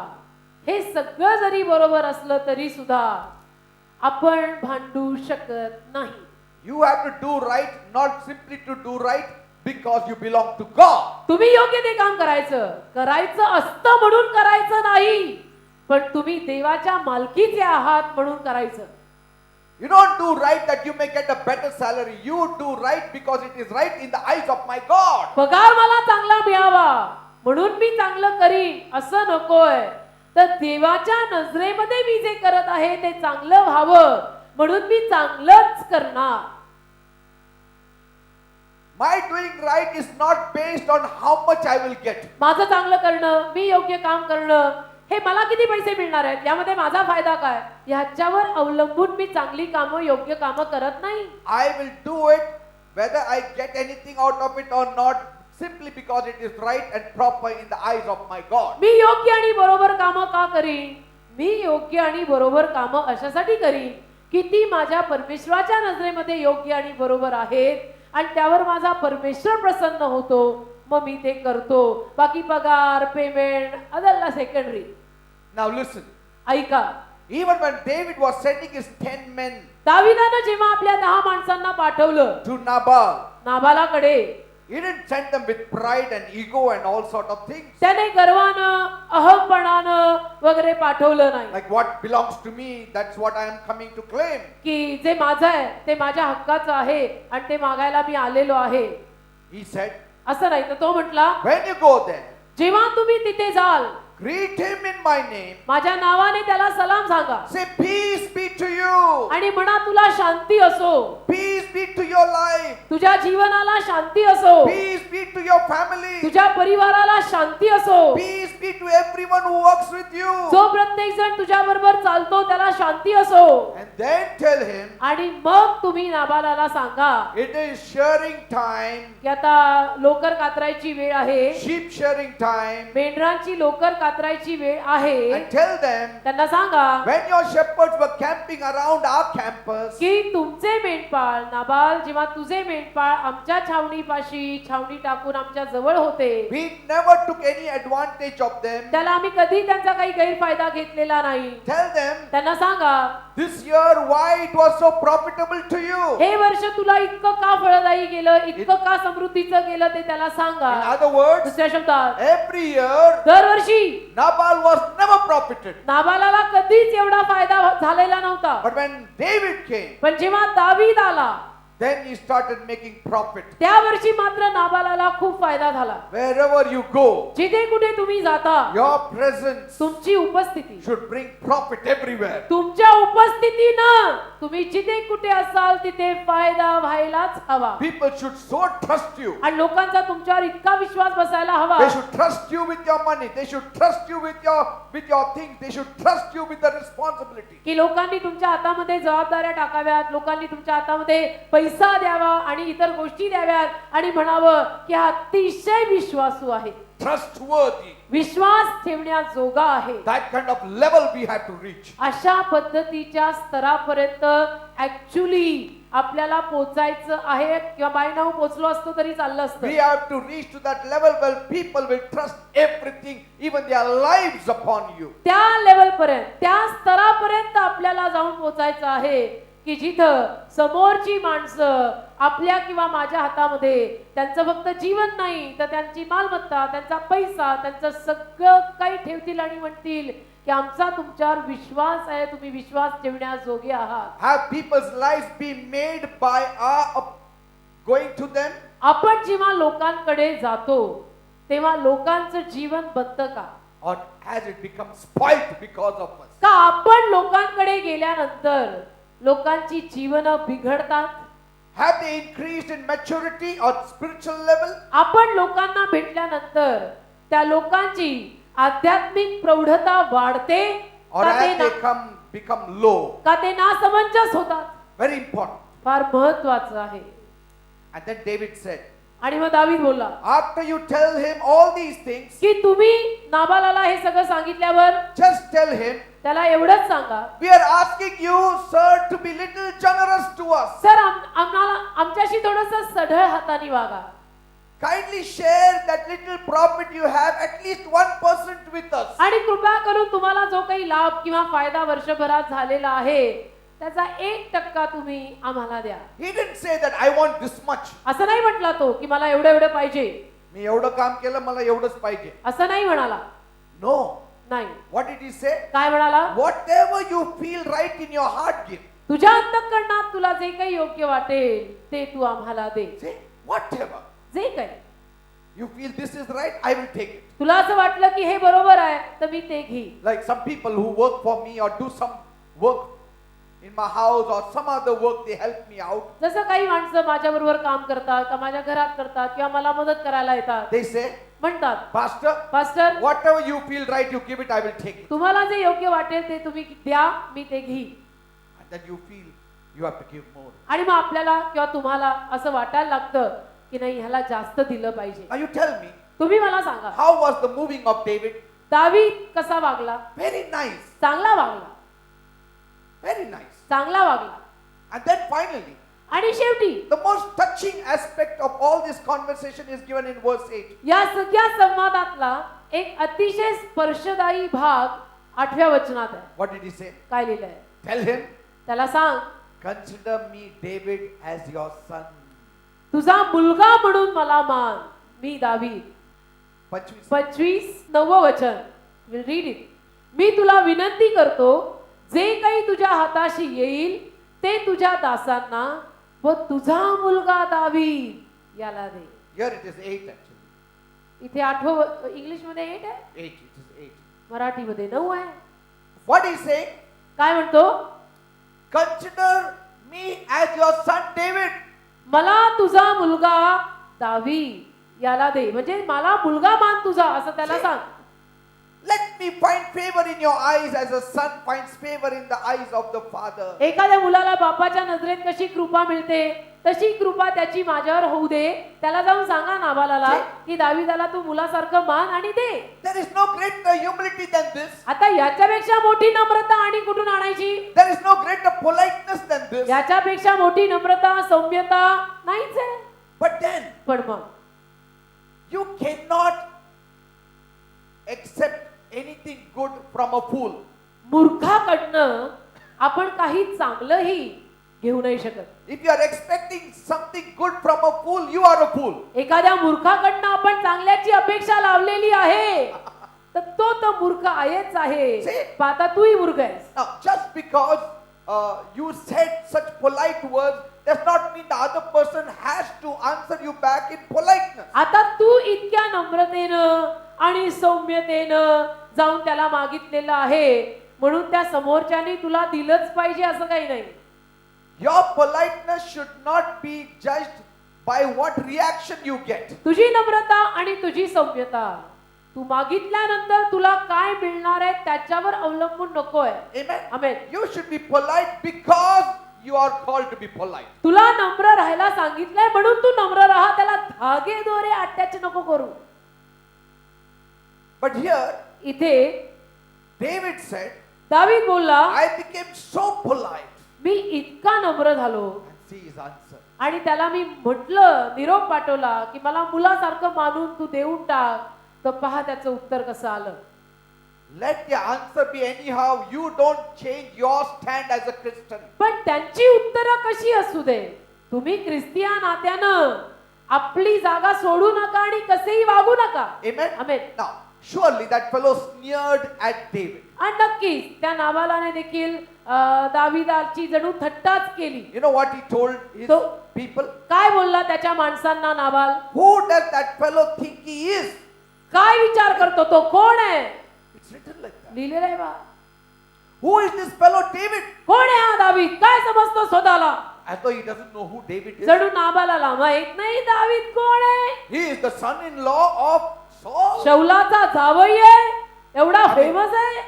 हे सगळं जरी बरोबर असलं तरी सुद्धा आपण भांडू शकत नाही. You have to do right, not simply to do right because you belong to God. तुम्ही योग्य ते काम करायचं असतं म्हणून करायचं नाही, पण तुम्ही देवाच्या मालकीचे आहात म्हणून करायचं. You don't do right that you may get a better salary. You do right because it is right in the eyes of my God. पगार मला चांगला मिळावा म्हणून मी चांगलं करीन असं नकोय, तर देवाच्या नजरेमध्ये मी जे करत आहे ते चांगलं व्हावं म्हणून मी चांगलंच करणार. My doing right is not based on how much I will get. माझं चांगलं करणं, मी योग्य काम करणं, हे मला किती पैसे मिळणार आहेत, यामध्ये माझा फायदा काय, ह्याच्यावर अवलंबून मी चांगली कामं, योग्य कामं करत नाही. I will do it whether I get anything out of it or not, simply because it is right and proper in the eyes of my God. मी योग्य आणि बरोबर कामं का करीन, मी योग्य आणि बरोबर कामं अशासाठी करीन किती माझ्या परमेश्वराच्या नजरेमध्ये योग्य आणि बरोबर आहेत आणि त्यावर माझा परमेश्वर प्रसन्न होतो, मग मी ते करतो. बाकी पगार, पेमेंट अदरला सेकंडरी. Now listen. ऐका, Even when David was sending his 10 men दाविदानं जेव्हा आपल्या 10 माणसांना पाठवलं to Nabal, नाबालाकडे, he didn't send them with pride and ego and all sort of things. त्याने गर्वानं, अहमपणानं वगैरे पाठवलं नाही, Like what belongs to me, that's what I am coming to claim. की जे माझं आहे ते माझ्या हक्काचं आहे आणि ते मागायला मी आलेलो आहे. He said, असं नाही, तर तो म्हटला, when you go there, जेव्हा तुम्ही तिथे जाल, greet him in my name. माझ्या नावाने त्याला सलाम सांगा Say peace be to you. आणि म्हणा तुला शांती असो, Peace be to your life. तुझ्या जीवनाला शांती असो, Peace be to your family. तुझ्या परिवाराला शांती असो, Peace be to everyone who works with you. जो प्रत्येक जण तुझ्या बरोबर चालतो त्याला शांती असो. And then tell him, आणि मग तुम्ही नाबालाला सांगा it is shearing time, की आता लोकर कातरायची वेळ आहे, sheep shearing time. मेंढरांची लोकर कातरायची वेळ आहे. And tell them, त्यांना सांगा when your shepherds were camping around our campus, की तुमचे मेंढपाळ नाबाल, जेव्हा तुझे मेंढपाळ आमच्या छावणीपाशी छावणी टाकून आमच्या जवळ होते, we never took any advantage of them. त्याला आम्ही कधी त्यांचा काही गैरफायदा घेतलेला नाही. Tell them, त्यांना सांगा this year why it was so profitable to you. हे वर्ष तुला इतकं का फळदायी गेलं, इतकं का समृद्धीचं गेलं ते त्याला सांगा. In other words, दुसऱ्या शब्दात, every year दरवर्षी Nabal was never profited. नाबालाला कधीच एवढा फायदा झालेला नव्हता. But when David came, पण जेव्हा दावीद आला, then he started making profit. त्या वर्षी मात्र नाबालाला खूप फायदा झाला. Wherever you go, जिथे कुठे तुम्ही जाता, your presence तुमची उपस्थिती, should bring profit everywhere. तुमच्या उपस्थितीनं तुम्ही जिथे कुठे असाल तिथे फायदा व्हायलाच हवा. People should so trust you. आणि लोकांचा तुमच्यावर इतका विश्वास बसायला हवा They should trust you with your money. They should trust you with your things. They should trust you with the responsibility. की लोकांनी तुमच्या हातामध्ये जबाबदाऱ्या टाकाव्यात, लोकांनी तुमच्या हातामध्ये पैसा द्यावा आणि इतर गोष्टी द्याव्यात आणि म्हणावं की हा अतिशय विश्वासू आहे, Trustworthy. विश्वास ठेवण्याजोगा आहे. That kind of level we have to reach. अशा पद्धतीच्या स्तरापर्यंत ऍक्च्युली आपल्याला पोचायचं आहे, किंवा बाय नाव पोचलो असतो तरी चाललं असतं. We have to reach to that level where people will trust everything, even their lives upon you. त्या लेवल पर्यंत, त्या स्तरापर्यंत आपल्याला जाऊन पोचायचं आहे की जिथं समोरची माणसं आपल्या किंवा माझ्या हातामध्ये त्यांचं फक्त जीवन नाही तर त्यांची मालमत्ता, त्यांचा पैसा, त्यांचं सगळं काही ठेवतील आणि म्हणतील की आमचा तुमच्यावर विश्वास आहे, तुम्ही विश्वास ठेवण्याजोगे आहात. Have people's lives be made by our going to them? आपण जेव्हा लोकांकडे जातो तेव्हा लोकांचं जीवन बनतं का, Or has it become spoiled because of us? का आपण लोकांकडे गेल्यानंतर लोकांची जीवन बिघडतात? Have they increased in maturity or spiritual level? आपण लोकांना भेटल्यानंतर त्या लोकांची आध्यात्मिक प्रौढता वाढते Or का have they ते become low? का ते नासमंजस होतात? Very important. फार महत्वाचं आहे. And then David said, आणि मग दावीद बोलला after you tell him all these things, की तुम्ही नाबालाला हे सगळं सांगितल्यावर just tell him, त्याला एवढंच सांगा, we are asking you, sir, to be little generous to us. Sir आम्हाला आमच्याशी थोडंसं सढळ हाताने वागा. Kindly share that little profit you have, at least 1% with us. आणि कृपा करून तुम्हाला जो काही लाभ किंवा फायदा वर्षभरात झालेला आहे त्याचा 1% तुम्ही आम्हाला द्या. He didn't say that I want this much. असं नाही म्हटला तो की मला एवढं एवढं पाहिजे, मी एवढं काम केलं, मला एवढंच पाहिजे. असं नाही म्हणाला. No. नाही. What did he say? काय म्हणाला? Whatever you feel right in your heart, give. तुझ्या अंतःकरणात तुला जे काही योग्य वाटेल ते तू आम्हाला दे. Say whatever. जे काही You feel this is right, I will take it. तुला असं वाटलं की हे बरोबर आहे तर मी ते घेईन. Like some people who work for me or do some work in my house or some other work, they help me out. जसं काही माणसं माझ्या बरोबर काम करतात का माझ्या घरात करतात किंवा मला मदत करायला येतात, They say, म्हणतात Pastor, pastor whatever you feel right, you give it, I will take it. तुम्हाला जे योग्य वाटेल ते तुम्ही द्या, मी ते घेईन. And then you feel you have to give more. आणि मग आपल्याला किंवा तुम्हाला असं वाटायला लागतं की नाही ह्याला जास्त दिलं पाहिजे. Now you tell me, तुम्ही मला सांगा how was the moving of David? दावीद कसा वागला? Very nice. चांगला वागला. Very nice. चांगला वागला. And then finally, आणि शेवटी the most touching aspect of all this conversation is given in verse 8. या सगळ्या संवादातला एक अतिशय स्पर्शदायी भाग 8व्या वचनात आहे. What did he say? काय लिहिलंय? Tell him, त्याला सांग, consider me David as your son. तुझा मुलगा म्हणून मला मान, मी दावीद. 25 वचन. Will read it. मी तुला विनंती करतो, जे काही तुझ्या हाताशी येईल ते तुझ्या दासांना व तुझा मुलगा दावीद याला दे. Here it is 8 actually. इथे 8 इंग्लिश मध्ये 8 आहे, 8, it is 8. मराठीमध्ये 9 आहे. What he saying? काय म्हणतो? Consider me as your son David. मला तुझा मुलगा दावीद याला दे, म्हणजे मला मुलगा मान तुझा, असं त्याला सांग. Let me find favor in your eyes as a son finds favor in the eyes of the father. एखाद्या मुलाला बापाच्या नजरेत कशी कृपा मिळते तशी कृपा त्याची माझ्यावर होऊ दे. त्याला जाऊन सांगा नाबालाला की दावीदाला तू मुलासारखं मान आणि दे. There is no greater humility than this. आता याच्यापेक्षा मोठी नम्रता आणि कुठून आणायची? There is no greater politeness than this. याच्यापेक्षा मोठी नम्रता सौम्यता नाहीच आहे. But then पण मग you cannot accept anything good from a fool. मूर्खाकडनं आपण काही चांगलंही घेऊ नाही शकत. If you are expecting something good from a fool, you are a fool. एखाद्या मूर्खाकडनं आपण चांगल्याची अपेक्षा लावलेली आहे तर तो मूर्ख आहेच आहे. आता तूही मूर्ख आहेस. Now, just because you said such polite words does not mean the other person has to answer you back in politeness. आता तू इतक्या नम्रतेनं आणि सौम्यतेनं जाऊन त्याला मागितलेलं आहे म्हणून त्या समोरच्याने तुला दिलंच पाहिजे असं काही नाही. Your politeness should not be judged by what reaction you get. तुझी नम्रता आणि तुझी सौम्यता तू मागितल्यानंतर तुला काय मिळणार आहे त्याच्यावर अवलंबून नकोय. Amen. Amen. You should be polite because you are called to be polite. तुला नम्र राहायला सांगितलंय म्हणून तू नम्र राहा. त्याला धागे दोरे अटॅच नको करू. But here इथे David said, दावीद बोलला, I became so polite. मी इतका नम्र झालो. And see his answer. आणि त्याला मी म्हटलं, निरोप पाठवला की मला मुलासारखं मानून तू देऊन टाक. तर पहा त्याचं उत्तर कसं आलं. Let the answer be anyhow. You don't change your stand as a Christian. पण त्यांची उत्तरं कशी असू दे, तुम्ही ख्रिस्तिया नात्यानं आपली जागा सोडू नका आणि कसेही वागू नका. Amen. Amen. Now, surely that fellow sneered at David. आणि नक्कीच त्या नाबालाने देखील दावीदाची जणू थट्टाच केली. You know what he told his तो- people? काय बोलला त्याच्या माणसांना Nabal? Who does that fellow think he is? काय विचार करतो तो, कोण आहे? It's written like that. लिहिलेलं आहे बा. Who is this fellow David? कोण आहे हा दावीद? काय समजतो स्वतःला? As though he doesn't know who David is. जणू नाबालाला माहित नाही दावीद कोण आहे. He is the son-in-law of Saul. शौलाचा जावई आहे, एवढा फेमस आहे.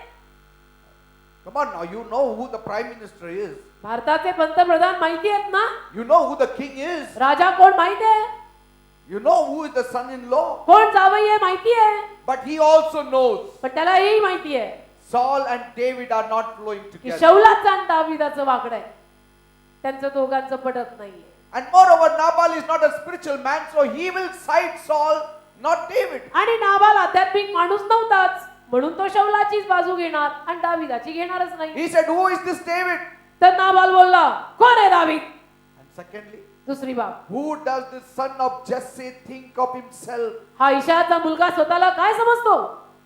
Come on now, you know who the prime minister is. भारताचे पंतप्रधान माहिती आहेत ना? You know who the king is. राजा कोण माहिती आहे? You know who is the son-in-law. कोण जावई आहे माहिती आहे. But he also knows पण त्याला हेही माहिती आहे Saul and David are not flowing की together. शौलाचं आणि दावीदाचं वाकडं आहे. त्यांचं दोघांचं पटत नाहीये. And moreover, Nabal is not a spiritual man, so he will side Saul, not David. आणि नाबाल आध्यात्मिक माणूस नव्हताच म्हणून तो शौलाचीच बाजू घेणार आणि दावीदाची घेणारच नाही. He said, who is this David? तर नाबाल बोलला, कोण आहे दावीद? And secondly, दुसरी बाब, who does this son of Jesse think of himself? हा इशायाचा मुलगा स्वतःला काय समजतो?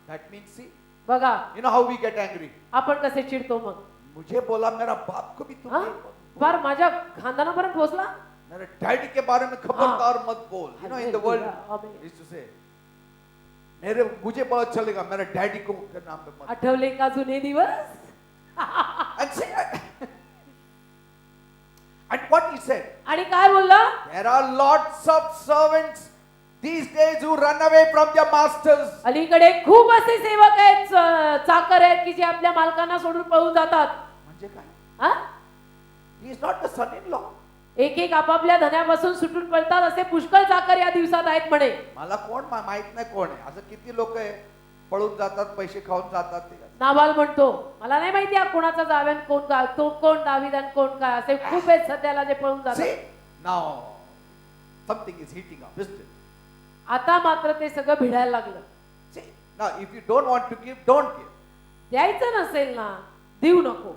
That means, see, बघा you know how we get angry. आपण कसे चिडतो मग. मुझे बोला मेरा बाप को भी तुम हा? नहीं बोल. फार माझ्या खानदानापर्यंत पोहोचला. मेरे डैडी के बारे में खबरदार मत बोल. You know, in the world, Amen. he used to say, मेरे मुझे पता चलेगा मेरे डैडी को के नाम पे मत. आठवले का जुने दिवस? And say, and what he said, आणि काय बोलला? there are lots of servants these days who run away from their masters. अलीकडे खूप असे सेवक आहेत, चाकर आहेत की जे आपल्या मालकांना सोडून पळून जातात. म्हणजे काय? हा? He is not the son-in-law. एक एक आपापल्या धन्यापासून सुटून पळतात असे पुष्कळ चाकर या दिवसात आहेत म्हणे. मला कोण माहित नाही कोण आहे. असं किती लोक आहे पळून जातात, पैसे खाऊन जातात ते. नाबाल म्हणतो मला नाही माहिती हा कोणाचा जाव्यान कोण काय तो कोण दावीद आणि कोण काय असे खूप आहेत सध्याला जे पळून See, जातात. now something is heating up, isn't it? आता मात्र ते सगळं भिडायला लागलं. See, now if you don't want to give, don't give. द्यायचं नसेल ना देऊ नको.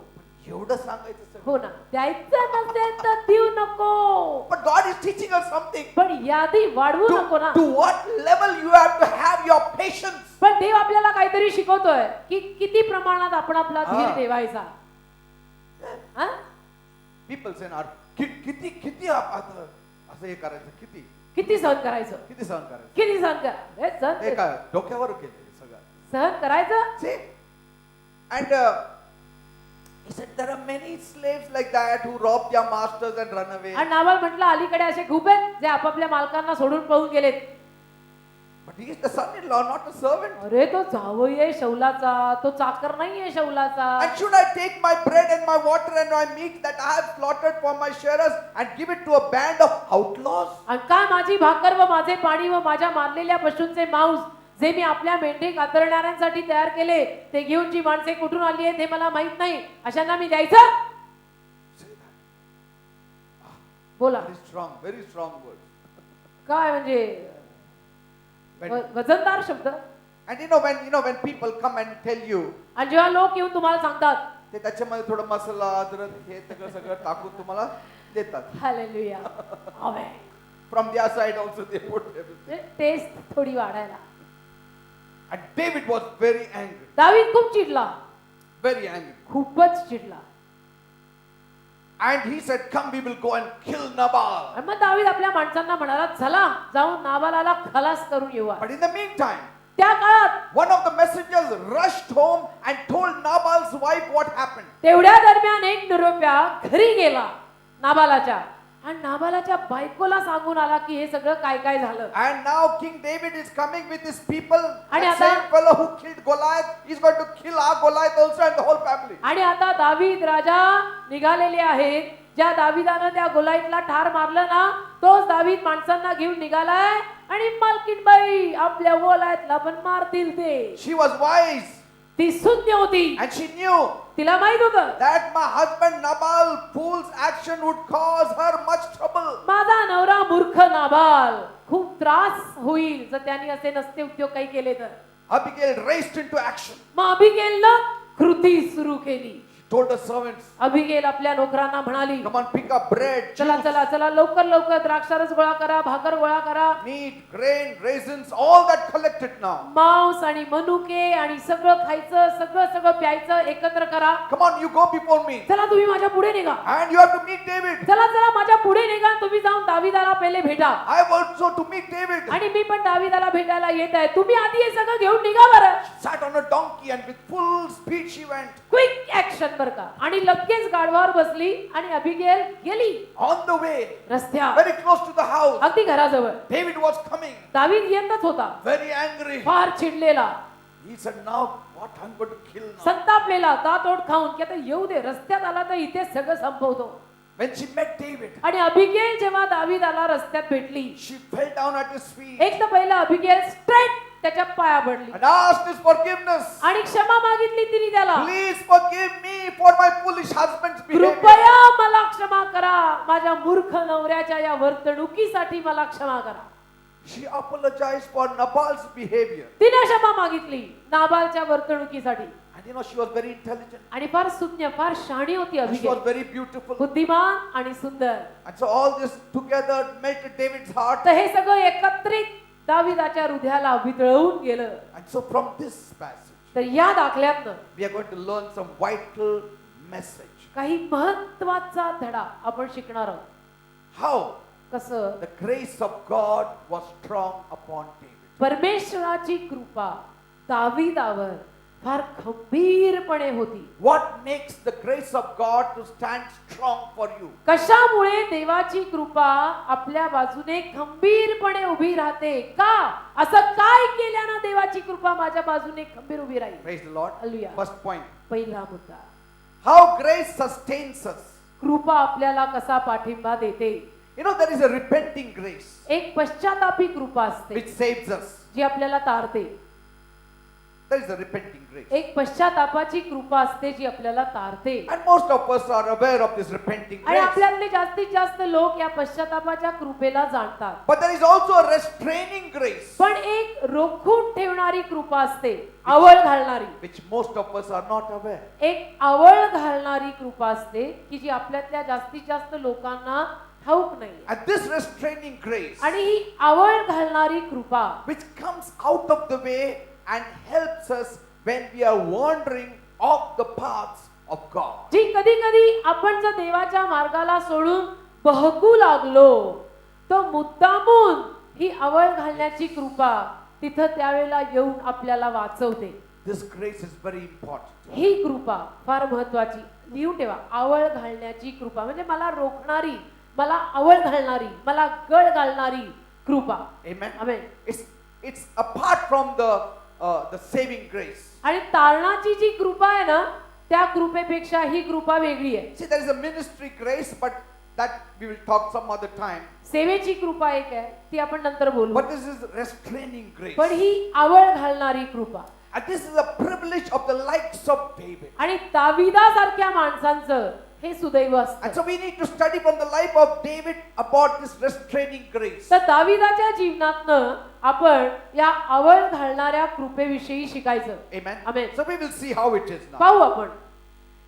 एवढं सांगायचं सगळं. हो ना, द्यायचं नसेल तर देऊ नको. But God is teaching us something. पण यादी वाढवू नको ना. To what level you have to have your patience. पण देव आपल्याला काहीतरी शिकवतोय की किती प्रमाणात आपण आपला धीर हा. ठेवायचा. हा? People say, "Now, किती किती आता असं हे करायचं किती किती सहन करायचं, किती सहन करायचं." किती सहन करा. हे सहन काय डोक्यावर केलं सगळं. सहन करायचं. See, and he said there are many slaves like that who rob their masters and run away. आणि नाबाल म्हटलं अलीकडे असे खूप आहेत जे आपापल्या मालकांना सोडून पळून गेलेत. But he is the son-in-law, not a servant. अरे तो जावई आहे शौलाचा, तो चाकर नाहीये शौलाचा. And should I take my bread and my water and my meat that I have slaughtered for my sharers and give it to a band of outlaws? आणि काय माझी भाकर व माझे पाणी व माझ्या मारलेल्या पशूंचे मांस जे मी आपल्या मेंढे कातरणाऱ्यांसाठी तयार केले ते घेऊन जी माणसे कुठून आली आहेत हे मला माहित नाही अशांना मी द्यायचं. Say that. बोला Very strong words. काय म्हणजे When- वजनदार शब्द. And when people come and tell you, आणि जेव्हा लोक येऊन तुम्हाला सांगतात ते त्याच्यामध्ये थोडं मसाला, अद्रक हे सगळं टाकून तुम्हाला देतात. Hallelujah amen. From their side also they put everything. Test थोडी वाढायला. And David was very angry. दावीद खूप चिडला, Very angry. खूपच चिडला. And he said, "Come, we will go and kill Nabal." आणि मग दावीद आपल्या माणसांना म्हणाला चला जाऊन नाबालाला खलास करून येऊ. But in the meantime, त्या काळात one of the messengers rushed home and told Nabal's wife what happened. तेवढ्या दरम्यान एक निरोप्या घरी गेला नाबालाच्या आणि नाबालाच्या बायकोला सांगून आला की हे सगळं काय काय झालं. And now King David is coming with his people. आणि The आता- same fellow who killed Goliath is going to kill our Goliath also and the whole family. आणि आता दावीद राजा निघालेले आहेत. ज्या दावीदानं त्या गोलाईतला ठार मारलं ना तोच दावीद माणसांना घेऊन निघालाय आणि मालकीनबाई आपल्या गोलायतला पण मारतील ते. She was wise ती शून्य होती. and she knew तिला माहित होतं that my husband Nabal fool's action would cause her much trouble. माझा नवरा मूर्ख नाबाल खूप त्रास होईल जर त्यांनी असे नसते उद्योग काही केले तर. Abigail raced into action. मग अबिगेलनं कृती सुरू केली. Told the servants, अबिगेल आपल्या नोकरांना म्हणाली "Come on, pick up bread, चला juice, चला चला लवकर लवकर द्राक्षारस गोळा करा, भाकर गोळा करा, meat, grain, raisins, all that collected now. मांस आणि मनुके आणि सगळं खायचं सगळं सगळं प्यायचं एकत्र करा. Come on, you go before me. चला तुम्ही माझ्या पुढे निघा. And you have to meet David. चला चला माझ्या पुढे निघा आणि तुम्ही जाऊन दावीदाला पहिले भेटा. I have also to meet David. आणि मी पण दावीदाला भेटायला येत आहे. तुम्ही आधी हे सगळं घेऊन निघा बरं. Sat on a donkey and with full speed she went. Quick action बर का. आणि लगेच गाढवावर बसली आणि अबिगेल गेली On the way, रस्त्यावर very close to the house, अगदी घराजवळ. David was coming, दावीद येतच होता very angry. फार चिडलेला, He said, "Now what I'm going to kill now." संतापलेला, दातोड खाऊन की आता येऊ दे रस्त्यात आला तर इथे सगळं संपवतो. When she met David, आणि अबिगेल जेव्हा दावीदाला रस्त्यात भेटली she fell down at his feet एक तर पहिला अबिगेल स्ट्रेट त्याच्या पाया पडली and asked his forgiveness. आणि क्षमा मागितली तिने त्याला. Please forgive me for my foolish husband's behavior. कृपया मला क्षमा करा, माझ्या मूर्ख नवऱ्याच्या या वर्तणुकीसाठी मला क्षमा करा. She apologized for Nabal's behavior. तिने क्षमा मागितली नाबालच्या वर्तणुकीसाठी. And she was very intelligent. आणि फार सुज्ञ फार शहाणी होती And she was Abigail, very beautiful. बुद्धिमान आणि सुंदर. And so all this together melted David's heart. तर हे सगळं एकत्रित दाविदाच्या हृदयाला वितळवून गेलं. And so from this passage, तर या दाखल्यातनं we are going to learn some vital message. काही महत्वाचा धडा आपण शिकणार आहोत. How कसं the grace of God was strong upon David. परमेश्वराची कृपा दाविदावर फार खंबीरपणे होती. What makes the grace of God to stand strong for you? कशामुळे देवाची कृपा आपल्या बाजूने खंबीरपणे उभी राहते का? असं काय केल्यानं देवाची कृपा माझ्या बाजूने खंबीर उभी राहील? Praise the Lord. Hallelujah. First point. पहिला मुद्दा, How grace sustains us. कृपा आपल्याला कसा पाठिंबा देते. You know, there is a repenting grace एक पश्चातापी कृपा असते which saves us. जी आपल्याला तारते. There is a repenting grace. एक पश्चातापाची कृपा असते जी आपल्याला तारते. And most of us are aware of this repenting आणि grace. आपल्यातले जास्तीत जास्त लोक या पश्चातापाच्या कृपेला जाणतात. But there is also a restraining grace, पण एक रोखून ठेवणारी कृपा असते, आवळ घालणारी. which most of us are not aware. एक आवळ घालणारी कृपा असते की जी आपल्यातल्या जास्तीत जास्त लोकांना ठाऊक नाही. And this restraining grace, आणि ही आवळ घालणारी कृपा which comes out of the way and helps us when we are wandering off the paths of God. जी कधी कधी आपण जर देवाच्या मार्गाला सोडून बहकू लागलो तो मुद्दामून ही आवळ घालण्याची कृपा तिथं त्यावेळेला येऊन आपल्याला वाचवते. This grace is very important. ही कृपा फार महत्वाची. लिहून ठेवा, आवळ घालण्याची कृपा म्हणजे मला रोखणारी, मला आवळ घालणारी, मला गळ घालणारी कृपा. Amen. Amen. It's apart from the saving grace. आणि तारणाची जी कृपा आहे ना त्या कृपेपेक्षा ही कृपा वेगळी आहे. See, there is a ministry grace, but that we will talk some other time. सेवेची कृपा एक आहे, ती आपण नंतर बोलू. But this is restraining grace. पण ही आवळ घालणारी कृपा. And this is a privilege of the likes of David. आणि दाविदासारख्या माणसांचं हे सुदैव And असतं. so we need to study from the life of David about this restraining grace. तर दाविदाच्या जीवनातनं आपण या आवळ घालणाऱ्या कृपेविषयी शिकायचं. Amen. Amen. So we will see how it is now. पाहू आपण.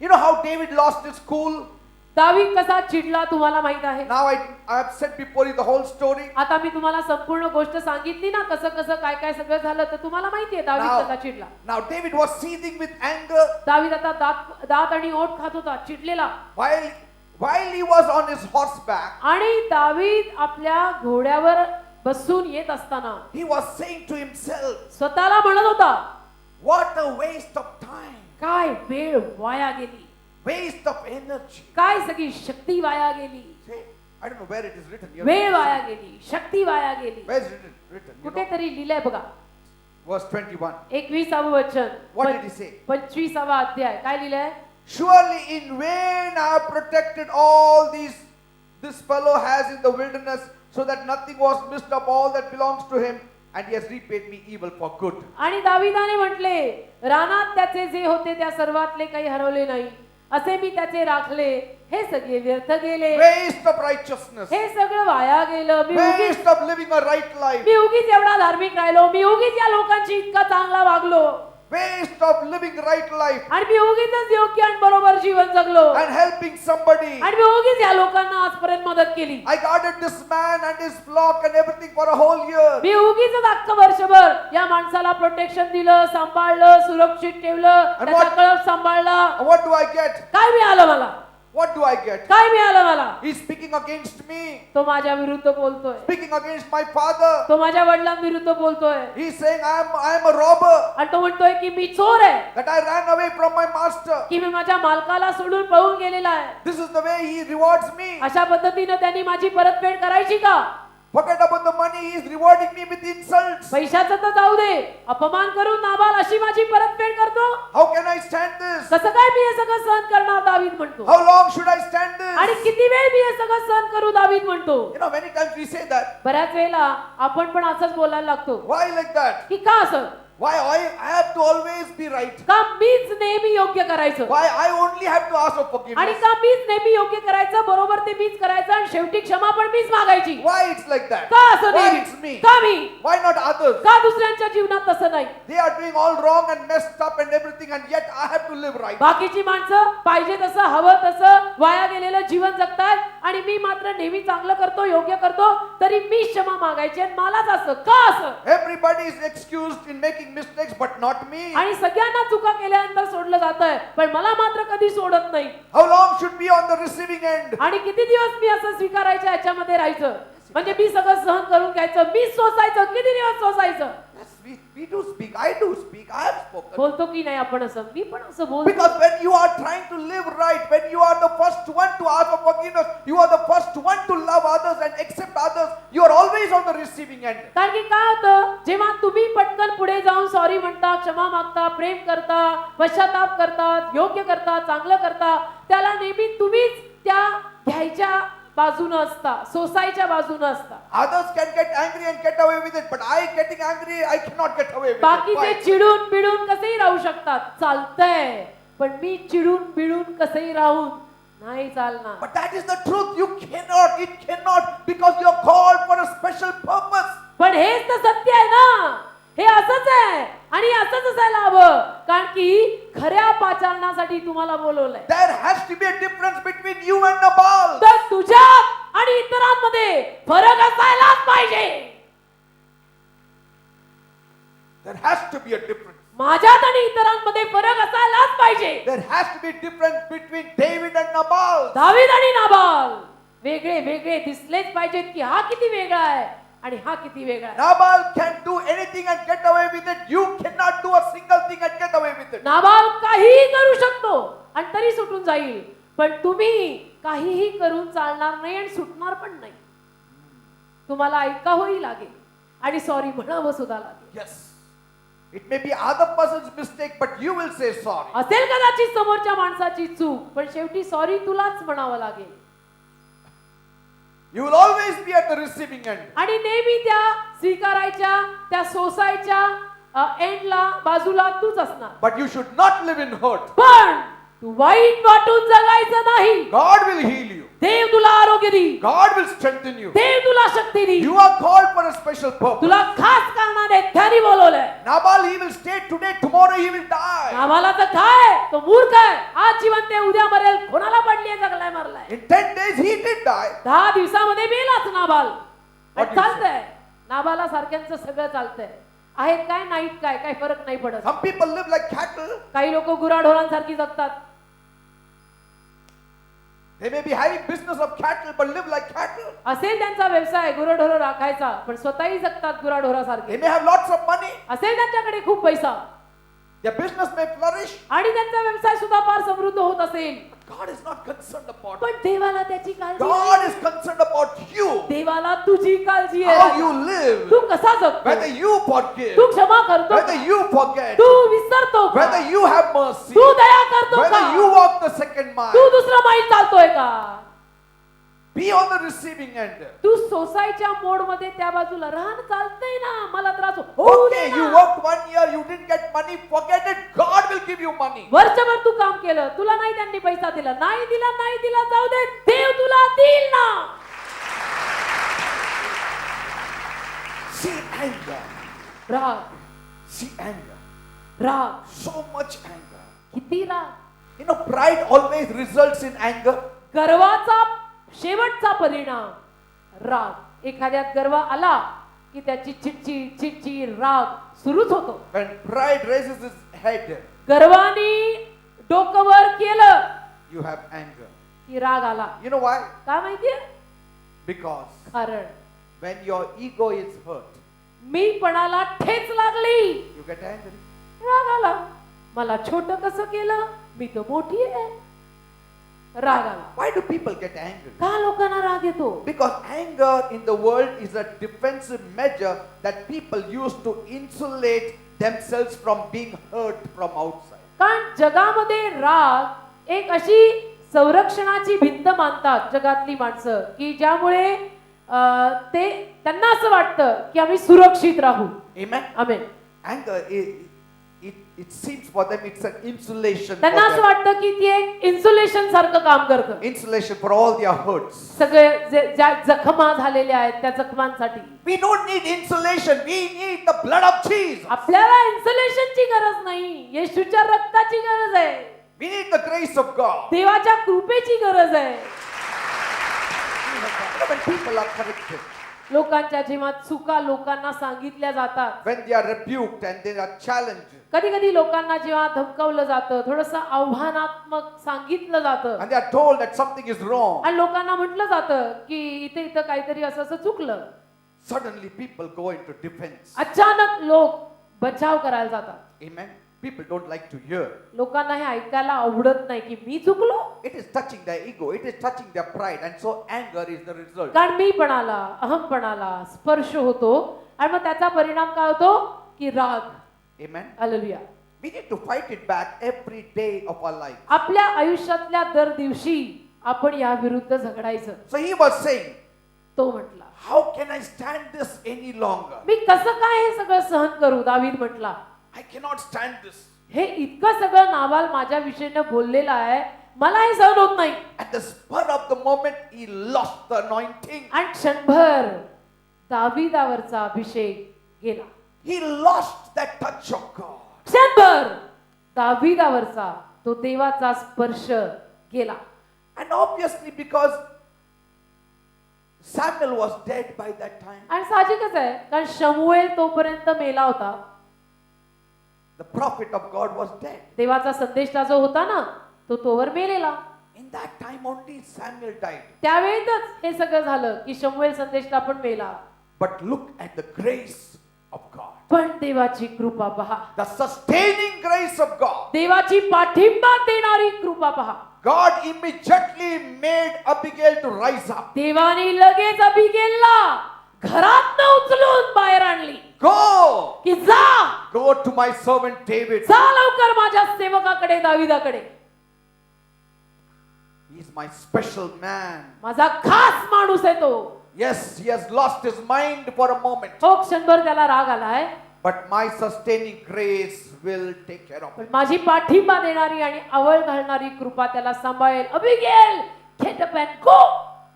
You know how David lost his cool? दावीद कसा चिडला तुम्हाला माहित आहे. Now I have said before you the whole story. आता मी तुम्हाला संपूर्ण गोष्ट सांगितली ना, कसं कसं काय काय सगळं झालं, तर तुम्हाला माहितीये दावीद Now- कसा चिडला. Now David was seething with anger दावीद आता दात आणि ओठ खात होता, चिडलेला. while he was on his horseback. आणि दावीद आपल्या घोड्यावर बसून येत असताना He was saying to himself, स्वतःला म्हणत होता, what a waste of time, काय वेळ वाया गेली, waste of energy. काय सगळी शक्ती वाया गेली. See, I don't know where it is written here. वेळ वाया गेली, शक्ती वाया गेली. Where is it written? You know? कुठेतरी लिहिलंय बघा. Verse 21. 21वे वचन. What did he say? 25वा अध्याय काय लिहिलंय. Surely in vain I have protected all this fellow has in the wilderness, so that nothing was missed of all that belongs to him, and he has repaid me evil for good. आणि दाविदाने म्हटले, रानात त्याचे जे होते त्या सर्वातले काही हरवले नाही, असे मी त्याचे राखले, हे सगळे व्यर्थ गेले. Waste of righteousness. हे सगळं वाया गेलं. मी उगीच Waste of living a right life. मी उगीच एवढा धार्मिक राहिलो, मी उगीच या लोकांची इतका चांगला वागलो, Waste of living right life आणि मी उगीच योग्य आणि बरोबर जीवन जगलो, and helping somebody. आणि मी उगीच या लोकांना आजपर्यंत मदत केली. I guarded this man and his flock and everything for a whole year. मी उगीच अख्खं वर्षभर या माणसाला प्रोटेक्शन दिलं, सांभाळलं, सुरक्षित ठेवलं, त्याचा what- कळप सांभाळला. And what do I get? काय मिळालं मला? What do I get? काय मिळालं मला? He's speaking against me, तो माझ्या विरुद्ध बोलतोय, speaking against my father. तो माझ्या वडिलांविरुद्ध बोलतोय, He's saying I am a robber, आणि तो म्हणतोय की मी चोर आहे, that I ran away from my master. की मी माझ्या मालकाला सोडून पळून गेलेला आहे. This is the way he rewards me. अशा पद्धतीने त्यांनी माझी परतफेड करायची का? Forget about the money, he is rewarding me with insults. पैशाचं तर जाऊ दे, अपमान करून नाबाल अशी माझी परतफेड करतो. How can I stand this? कसं काय मी हे सगळं सहन करणार? दावीद म्हणतो. How long should I stand आणि this? किती वेळ मी हे सगळं सहन करू? दावीद म्हणतो. You know, many times we say that. बऱ्याच वेळेला आपण पण असंच बोलायला लागतो Why like that? की का असं, Why I have to always be right? का मीच नेहमी योग्य करायचं, Why I only have to ask for आणि forgiveness? का मीच नेहमी योग्य करायचं, बरोबर ते मीच करायचं, आणि शेवटी क्षमा पण मीच मागायची. Why it's like that? का असं Why नेहमी? it's me? का मी? Why not others? का दुसऱ्यांच्या जीवनात तसं नाही? They are doing all wrong and messed up and everything, and yet I have to live right. बाकीची माणसं पाहिजे तसं हवं तसं वाया गेलेलं जीवन जगतायत, आणि मी मात्र नेहमी चांगलं करतो, योग्य करतो, तरी मी क्षमा मागायची, आणि मलाच असं का असं? Everybody is excused in making mistakes, but not me. आणि सगळ्यांना चुका केल्यानंतर सोडलं जातंय, पण मला मात्र कधी सोडत नाही. How long should be on the receiving end? आणि किती दिवस मी असं स्वीकारायच्या याच्यामध्ये राहायचं, म्हणजे मी सगळं सहन करून घ्यायचं, मी सोसायचं, किती दिवस सोसायचं? Yes, we do speak. I do speak. I have spoken. बोलतो की नाही आपण असं? मी पण असं बोलतो. Because when you are trying to live right, when you are the first one to ask for forgiveness, you are the first one to love others and accept others, you are always on the receiving end. कारण की काय होतं, जेव्हा तुम्ही पटकन पुढे जाऊन sorry म्हणता, क्षमा मागता, प्रेम करता, पश्चाताप करता, योग्य करता, चांगलं करता, त्याला नेहमी तुम्हीच त्या घ्यायच्या बाजूनं असता, सोसायच्या बाजूनं असता. Others can get angry and get away with it, but I getting angry, I cannot get away with it. बाकीचे Why? चिडून बिडून कसेही राहू शकतात, चालतंय. पण मी चिडून बिडून कसेही राहून नाही चालणार. But that is the truth. You cannot, it cannot, because you are called for a special purpose. पण हेच तर सत्य आहे ना. हे असंच आहे आणि असंच असायला हवं, कारण की खऱ्या पाचारणासाठी तुम्हाला बोलवलंय. There has to be a difference between you and Nabal. तर तुझ्यात आणि इतरांमध्ये फरक असायलाच पाहिजे. There has to be a difference. माझ्यात आणि इतरांमध्ये फरक असायलाच पाहिजे. There has to be a difference between David and Nabal. दावीद आणि नाबाल वेगळे वेगळे दिसलेच पाहिजेत की हा किती वेगळा आहे आणि हा किती वेगळा आहे. Nabal can do anything and get away with it. You cannot do a single thing and get away with it. Nabal काहीही करू शकतो आणि तरी सुटून जाईल, पण तुम्ही काहीही करून चालणार नाही आणि सुटणार पण नाही. तुम्हाला ऐकावंही लागेल आणि सॉरी म्हणावं सुद्धा लागेल. Yes. It may be other person's mistake, but you will say sorry. असेल कदाचित समोरच्या माणसाची चूक, पण शेवटी सॉरी तुलाच म्हणावं लागेल. You will always be at the receiving end. आणि नेहमी त्या स्वीकारायच्या, त्या सोसायच्या एंडला बाजूला तूच असणार. But you should not live in hurt. पण तू वाईट वाटून जगायचं नाही. God will heal you. देव तुला आरोग्य देईल. God will strengthen you. देव तुला शक्ती देईल. You are called for a special purpose. तुला खास कारणाने त्याने बोलवलंय. Nabal, he will stay today, tomorrow he will die. नाबाला तर काय, तो मूर्ख आहे. आज जिवंत आहे, उद्या मरेल. कोणाला पडलीये, जगलाय, मरलाय. In 10 days he did die. 10 दिवसामध्ये मेलाच नाबाल. What do you चालतंय, नाबाला सारख्यांचं सगळं चालतंय. आहेत काय, नाहीत काय, काही फरक नाही पडत. Some people live like cattle. काही लोक गुराढोरांसारखी जगतात. They may be having business of cattle, but live like cattle. असेल त्यांचा व्यवसाय गुराढोर राखायचा, पण स्वतःही जगतात गुराढोरासारखे. They may have lots of money. असेल त्यांच्याकडे खूप पैसा Their business may flourish. आणि त्यांचा व्यवसाय सुद्धा फार समृद्ध होत असेल, God is not concerned about it. पण देवाला त्याची काळजी God आहे. is concerned about you. देवाला तुझी काळजी How आहे. you live. तू कसा जगतो, Whether you forgive. तू क्षमा करतो Whether का? you forget. तू विसरतो का? Whether you have mercy. तू दया करतो का? Whether you walk the second Tu mile. दुसरा मैल चालतोय का? Be on the receiving end. तू सोसायच्या मोड मध्ये त्या बाजूला राहणं चालतंय ना. मला त्रास होऊ दे Okay, ना. you worked 1 year, you didn't get money, forget it. God will give you money. वर्षभर तू काम केलं, तुला नाही त्यांनी पैसा दिला, नाही दिला जाऊ दे, देव तुला देईल ना. See anger. राग, See anger. राग, So much anger. किती राग. You know, pride always results in anger. गर्वाचा शेवटचा परिणाम राग. एखाद्यात गर्व आला की त्याची चिडचिड राग सुरूच होतो. When pride raises its head, गर्वाने डोकं वर केलं you have anger. की राग आला. You know why? काय माहितीये? Because कारण when your ego is hurt, मी पणाला ठेच लागली, you get angry. राग आला. मला छोट कसं केलं, मी तर मोठी आहे. राग आला. Why do people get angry? का लोकांना राग येतो? Because anger in the world is a defensive measure that people use to insulate themselves from being hurt from outside. कारण जगामध्ये राग एक अशी संरक्षणाची भिंत मानतात जगातली माणसं, की ज्यामुळे ते त्यांना असं वाटतं की आम्ही सुरक्षित राहू. Amen. Amen. Anger it seems for them it's an insulation for त्यांना असं them. वाटतं की ती एक इन्सुलेशन सारखं काम करतं. Insulation for all their hurts. सगळे ज्या जखमा झालेल्या आहेत त्या जखमांसाठी. We don't need insulation. We need the blood of Jesus. आपल्याला इन्सुलेशनची गरज नाही, येशूच्या रक्ताची गरज आहे. We need the grace of God. देवाच्या कृपेची गरज आहे. When people are corrected, लोकांच्या जीवात चुका लोकांना सांगितल्या जातात. when they are rebuked and they are challenged, कधी कधी लोकांना जेव्हा धमकावलं जातं, थोडंसं आव्हानात्मक सांगितलं जातं and they are told that something is wrong, आणि लोकांना म्हटलं जातं की इथं काहीतरी असं चुकलं, suddenly people go into defense. अचानक लोक बचाव करायला जातात. Amen. People don't like to hear. लोकांना हे ऐकायला आवडत नाही की मी चुकलो. It is touching their ego. It is touching their pride, and so anger is the result. कारण मीपणाला, अहमपणाला स्पर्श होतो आणि मग त्याचा परिणाम काय होतो की राग. Amen. Hallelujah. We need to fight it back every day of our life. आपल्या आयुष्यातल्या दर दिवशी आपण या विरुद्ध झगडायचं. So he was saying, तो म्हटला, how can I stand this any longer? मी कसं काय हे सगळं सहन करू? दावीद म्हटला, I cannot stand this. हे इतकं सगळं नाबाल माझ्या विषयीने बोललेलं आहे, मला हे सहन होत नाही. At the spur of the moment, he lost the anointing. आणि क्षणभर दावीदावरचा अभिषेक गेला. He lost that touch of God. क्षणभर दावीदावरचा तो देवाचा स्पर्श गेला. And obviously, because Samuel was dead by that time, आणि साहजिकच आहे, कारण शमूएल तोपर्यंत मेला होता. the prophet of God was dead. देवाचा संदेशला जो होता ना, तो तोवर मेलेला. In that time only Samuel died. त्यावेळेतच हे सगळं झालं की शमूएल संदेशला पण मेला. But look at the grace of God. पण देवाची कृपा पहा, The sustaining grace of God. देवाची पाठिंबा देणारी कृपा पहा. God immediately made Abigail to rise up. देवाने लगेच अबिगेलला घरात उचलून बाहेर आणली. Go! की जा, Go to my servant David. जा लवकर माझ्या सेवकाकडे दाविदाकडे. He is my special man. माझा खास माणूस आहे तो. Yes, he has lost his mind for a moment. हो, क्षणभर त्याला राग आलाय, But my sustaining grace will take care of पण it. माझी पाठिंबा देणारी आणि आवळ घालणारी कृपा त्याला सांभाळेल. Abigail, get up and go.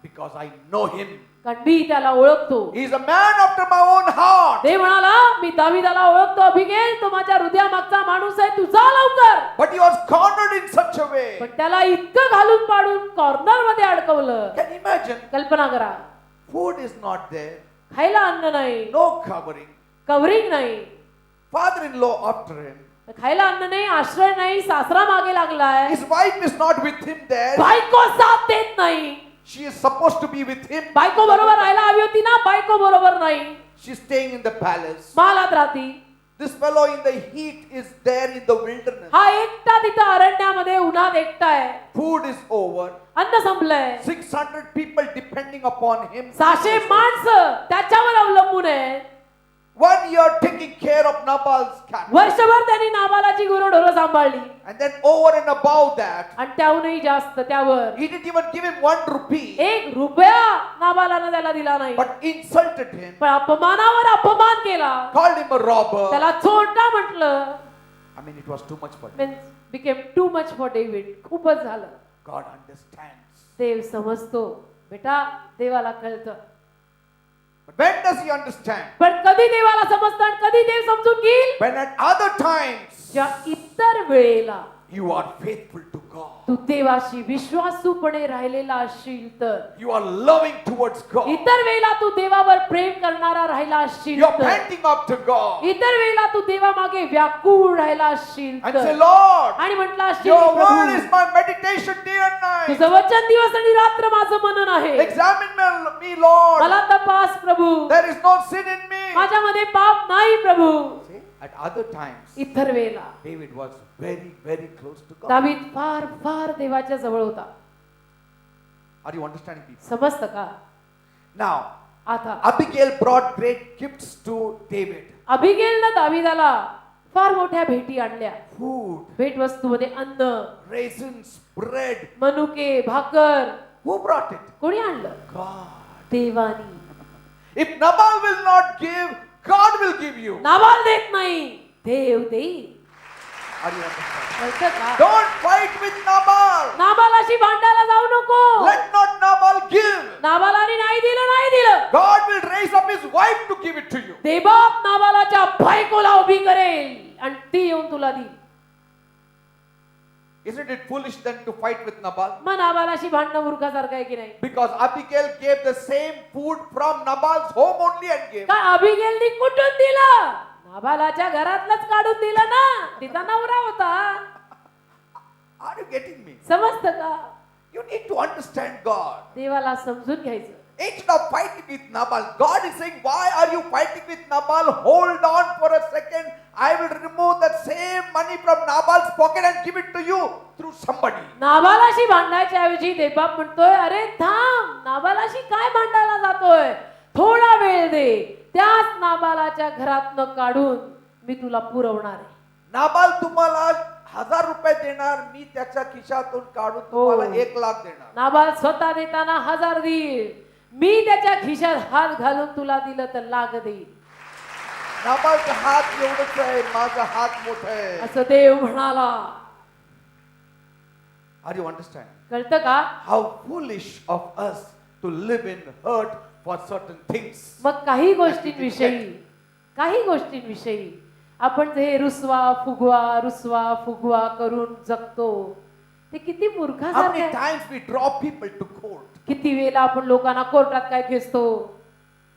Because I know him. कारण मी त्याला ओळखतो. He is a man after my own heart. देव म्हणाला, मी दाविदाला ओळखतो. अबिगेल, तो माझ्या हृदयामागचा माणूस आहे, तू जा लवकर. But he was cornered in such a way. पण त्याला इतकं घालून पाडून कॉर्नर मध्ये अडकवलं. Can you imagine? कल्पना करा, Food is not there. खायला अन्न नाही, No covering. कव्हरिंग नाही, Father-in-law after him. खायला अन्न नाही, आश्रय नाही, सासरा मागे लागलाय, His wife is not with him there. बायको साथ देत नाही. She is supposed to be with him. बायको बरोबर राहायला हवी होती ना, बायको बरोबर नाही, She's staying in the palace. महालात राहती. This fellow in the heat is there in the wilderness. हा एकटा तिथं अरण्यामध्ये उन्हात एकटा आहे. Food is over. अन्न संपलंय. 600 people depending upon him. 600 माणसं त्याच्यावर अवलंबून आहेत. 1 year taking care of Nabal's cattle. वर्षभर त्यांनी नाबालाची गुरंढोरं सांभाळली. And then over and above that, आणि त्याहूनही जास्त त्यावर he didn't even give him 1 rupee. 1 रुपया नाबालानं त्याला दिला नाही. But insulted him. पण अपमानावर अपमान केला. Called him a robber. त्याला चोरटा म्हटलं. I mean, it was too much for him. Means became too much for David. खूपच झालं. God understands. देव समजतो. बेटा, देवाला कळतं. But when does he understand? पण कधी देवाला समजतं आणि कधी देव समजून घेईल? When at other times ज्या इतर वेळेला you are faithful to God. तू देवाशी विश्वासूपणे राहिलेला असशील तर, You are loving towards God. इतर वेळेला तू देवावर प्रेम करणारा राहिला असशील You are तर, panting up to God. इतर वेळेला तू देवामागे व्याकुळ राहिला असशील And say, तर, Lord, आणि म्हटलं असशील, your Prabhu, word is my meditation day and night. तुझं वचन दिवस आणि रात्र माझं मनन आहे. Examine me, Lord. मला तपास प्रभू, There is no sin in me. माझ्यामध्ये पाप नाही प्रभू. See, at other times, इतर वेळेला David was very, very close to God. दावीद फार फार देवाच्या जवळ होता. Are you understanding people? समजतं का? Now, आता Abigail brought great gifts to David. अबिगेलनं दावीदाला फार मोठ्या भेटी आणल्या. Food, भेटवस्तूमध्ये अन्न, raisins, bread. मनुके, भाकर. Who brought it? कोणी आणलं? God. देवानी. If Nabal will not give, God will give you. Nabal देत नाही, देव देईल. Are you understanding? कळतं का? Don't fight with Nabal. नाबालाशी भांडायला जाऊ नको. Let not Nabal give. नाबालाने नाही दिलं, नाही दिलं. God will raise up his wife to give it to you. देवबाप नाबालाच्या बायकोला उभी करेल आणि ती येऊन तुला देईल. Isn't it foolish then to fight with Nabal? मग नाबालाशी भांडणं मूर्खासारखं आहे की नाही? Because Abigail gave the same food from Nabal's home only and gave. काय अबिगेलनी कुठून दिलं? नाबालाच्या घरातलंच काढून दिलं ना. तिचा नवरा होता. Are you getting me? समजतं का? You need to understand God. देवाला समजून घ्यायचं. Instead of fighting with Nabal, God is saying, why are you fighting with Nabal? Hold on for a second. I will remove that same money from Nabal's pocket and give it to you through somebody. नाबालाशी भांडायच्या ऐवजी देवबाप म्हणतोय, अरे थांब, नाबालाशी काय भांडायला जातोय? थोडा वेळ दे. त्याच नाबालाच्या घरातनं काढून मी तुला पुरवणार आहे. Nabal तुम्हाला 1000 रुपये देणार, मी त्याच्या खिशातून काढून तुम्हाला 1,00,000 देणार. नाबाल स्वतः देताना 1,000 देईल, मी त्याच्या खिशात हात घालून तुला दिलं तर लाख देईल. नाबालचा हात एवढंच आहे, माझा हात मोठा आहे. असं देव म्हणाला. Are you understand? कळतं का? How foolish of us to live in hurt for certain things. मग काही गोष्टींविषयी आपण जे रुसवा फुगवा करून जगतो ते किती How मूर्खासारखं many आहे. times we draw people to court? किती वेळा आपण लोकांना कोर्टात काय खेचतो,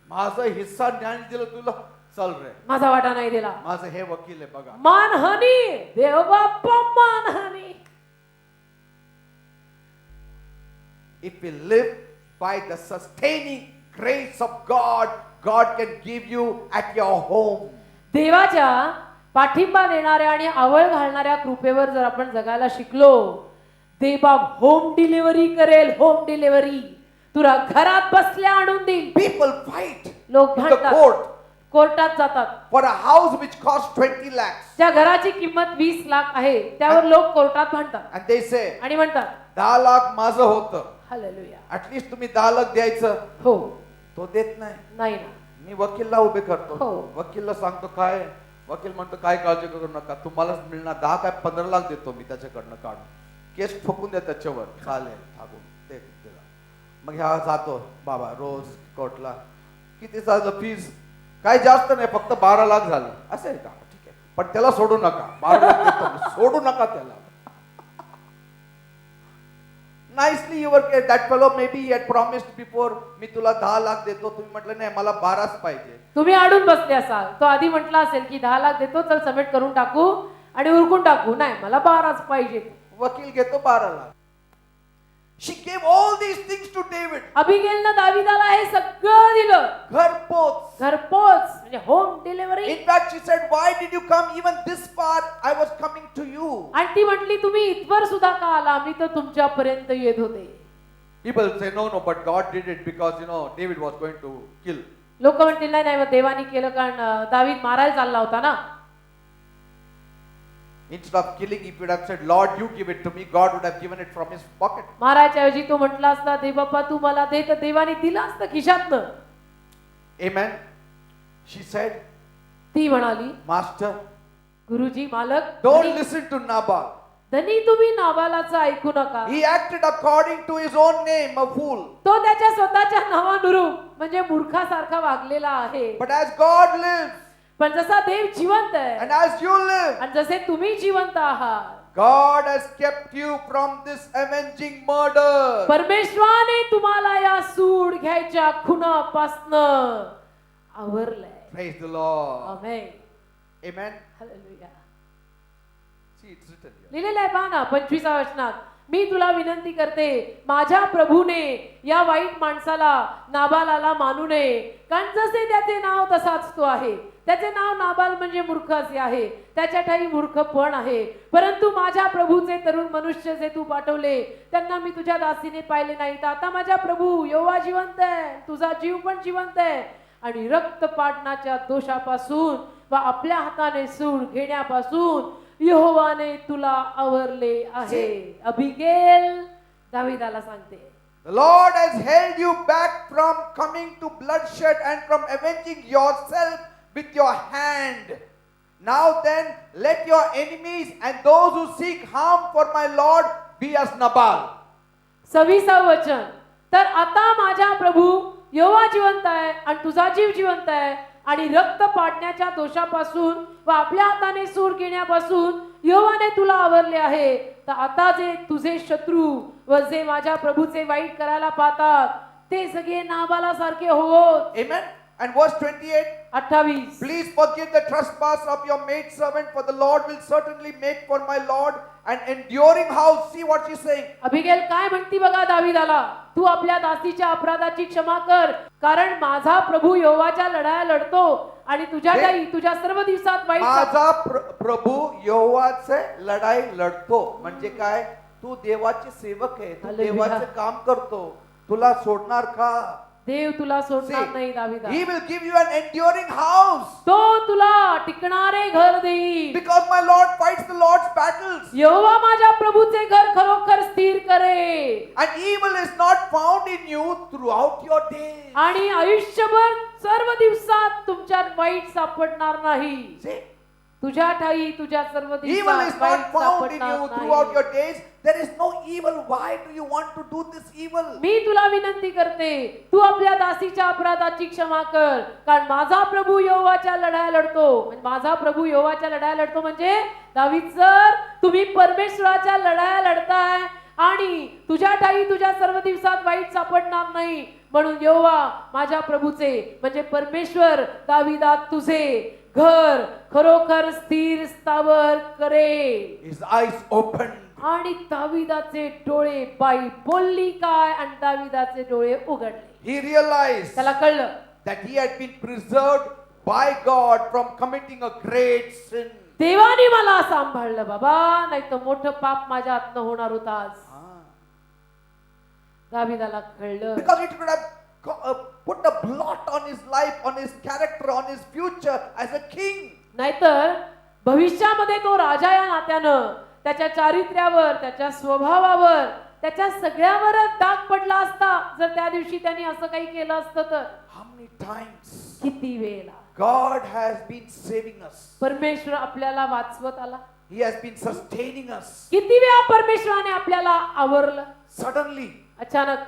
माझा हिस्सा न्याय दिलं तुला, चल रे, माझा वाटा नाही दिला, माझं हे वकील आहे बघा. मानहानी, देव बाप्पा मानहानी. If we live by the sustaining grace of God, God can give you at your home. देवाच्या पाठिंबा देणाऱ्या आणि आवळ घालणाऱ्या कृपेवर जर आपण जगायला शिकलो, देवबाप होम डिलिव्हरी करेल. होम डिलिव्हरी तुला घरात बसल्या आणून देईल. People fight लोक in the भांडतात, court कोर्टात जातात. for a house which costs 20 lakhs. ज्या घराची किंमत 20 लाख आहे त्यावर लोक कोर्टात भांडतात And they say, आणि म्हणतात 10 लाख माझं होतं, हालेलुया. ऍटलीस्ट तुम्ही 10 लाख द्यायचं. हो, तो देत नाही. नाही ना. मी वकीलला उभे करतो. हो. वकीलला सांगतो काय, वकील म्हणतो काय काळजी करू नका, तुम्हालाच मिळणार 10 काय 15 लाख देतो मी त्याच्याकडनं काढून, केस ठोकून द्या त्याच्यावर, चालेल ठाकून ते दिला. मग ह्या जातो बाबा रोज कोर्टला. किती झालं फीज? काय जास्त नाही, फक्त 12 लाख झालं. असं आहे का? ठीक आहे, पण त्याला सोडू नका. 12 लाख देतो मी, सोडू नका त्याला. Nicely you were that fellow maybe he had promised before, मी तुला 10 लाख देतो, तुम्ही म्हटलं नाही मला 12च पाहिजे. तुम्ही अडून बसले असाल, तो आधी म्हटला असेल की 10 लाख देतो, चल सबमिट करून टाकू आणि उरकून टाकू. नाही, मला 12च पाहिजे. वकील घेतो 12 lakh. She gave all these things to David. अबिगेलनं दाविदाला हे सगळं दिलं. घरपोच. घरपोच म्हणजे home delivery. In fact, she said, "Why did you come even this far? I was coming to you." आणि ती म्हटली तुम्ही इथवर सुद्धा का आला, मी तर तुमच्यापर्यंत येत होते. People say, "No, no, but God did it because David was going to kill." लोक म्हणतील नाही नाही, मग देवानी केलं कारण दावीद मारायला चालला होता ना. Instead of killing, if you would have said, "Lord, you give it to me," God would have given it from his pocket. मारायच्या ऐवजी तो म्हटला असता देव बाप्पा तू मला दे, तर देवाने दिलं असतं खिशातनं. Amen. She said, ती म्हणाली "Master, गुरुजी, मालक, don't listen to Nabal. धनी तुम्ही नाबालाचं ऐकू नका. He acted according to his own name, a fool. तो त्याच्या स्वतःच्या नावानुरूप म्हणजे मूर्खासारखा वागलेला आहे. But as God lives, पण जसा देव जिवंत आहे and as you live, आणि जसे तुम्ही जिवंत आहात, God has kept you from this avenging murder. परमेश्वराने तुम्हाला या सूड घ्यायच्या खुनापासनं आवरलंय. Praise the Lord. Amen. Amen. Hallelujah. See, it's written here. लिहिलेलं आहे पहा ना 25व्या वचनात, मी तुला विनंती करते माझ्या प्रभूने या वाईट माणसाला नाबालाला मानू नये, कारण जसे त्याचे नाव तसाच तो आहे. त्याचे नाव नाबाल म्हणजे मूर्ख असे आहे, त्याच्या ठाई मूर्खपण आहे. परंतु माझ्या प्रभूचे तरुण मनुष्य जे तू पाठवले त्यांना मी तुझ्या दासीने पाहिले नाही. तर आता माझ्या प्रभू यहोवा जिवंत आहे, तुझा जीव पण जिवंत आहे, आणि रक्तपातनाच्या दोषापासून व आपल्या हाताने सूड घेण्यापासून यहोवाने तुला आवरले आहे. अबिगेल दाविदाला सांगते, The Lord has held you back from coming to bloodshed and from avenging yourself with your hand. Now then, let your enemies and those who seek harm for my Lord be as Nabal. 26व वचन, तर आता माझ्या प्रभू यहोवा जिवंत आहे आणि तुझा जीव जिवंत आहे, आणि रक्त पाडण्याच्या दोषापासून व आपल्या हाताने सूड घेण्यापासून यहोवाने तुला आवरले आहे. तर आता जे तुझे शत्रू व जे माझ्या प्रभूचे वाईट करायला पाहतात ते सगळे नाबालासारखे होवोत. Amen. And verse 28, 28, please forgive the trespass of your maidservant, for the Lord will certainly make for my Lord an enduring house. See what she's saying. Abigail काय म्हणती बघा दाविदाला, तू आपल्या दासीच्या अपराधाची क्षमा कर, कारण माझा प्रभू यहोवाच्या लढाया लढतो आणि तुझ्या ठाई तुझ्या सर्व दिवसात वाईट. माझा प्रभू यहोवाचे लढाई लढतो म्हणजे काय? तू देवाचे सेवक आहे, तू हालेलुया. देवाचे काम करतो, तुला सोडणार का? देव तुला See, सोडणार नाही दाविदा. He will give you an enduring house. तो तुला टिकणारे घर देईल. Because my Lord fights the Lord's battles. यहोवा माझ्या प्रभूचे घर खरोखर स्थिर करे. And evil is not found in you throughout your days. आणि आयुष्यभर सर्व दिवसात तुमच्यात वाईट सापडणार नाही. See, तुझ्या ठाई तुझ्या सर्व evil is दिवसात वाईट not found in you सापडणार throughout नाही. your days. There is no evil. Why do you want to do this evil? मी तुला विनंती करते, तू आपल्या दासीच्या अपराधाची क्षमा कर, कारण माझा प्रभू यहोवाच्या लढाया लढतो. माझा प्रभू यहोवाच्या लढाया लढतो म्हणजे दावीद सर, तुम्ही परमेश्वराच्या लढाया लढताय आणि तुझ्या ठाई तुझ्या सर्व दिवसात वाईट सापडणार नाही. म्हणून यहोवा माझ्या प्रभूचे म्हणजे परमेश्वर दाविदात तुझे घर खरोखर स्थिर स्थावर करे. His eyes opened. आणि दाविदाचे डोळे, बाई बोलली काय आणि दाविदाचे डोळे उघडले. He realized त्याला कळलं that he had been preserved by God from committing a great sin. देवाने मला सांभाळलं बाबा, नाही तर मोठं पाप माझ्या हातनं होणार होतं आज. दाविदाला कळलं Because it could have put a blot on his life, on his character, on his future as a king. नाहीतर भविष्यामध्ये तो राजा या नात्यानं त्याच्या चारित्र्यावर, त्याच्या स्वभावावर, त्याच्या सगळ्यावरच दाग पडला असता जर त्या दिवशी त्यांनी असं काही केलं असतं तर. How many times किती वेळा God has been saving us. परमेश्वर आपल्याला वाचवत आला. He has been sustaining us. किती वेळा परमेश्वराने आपल्याला आवरलं. Suddenly, अचानक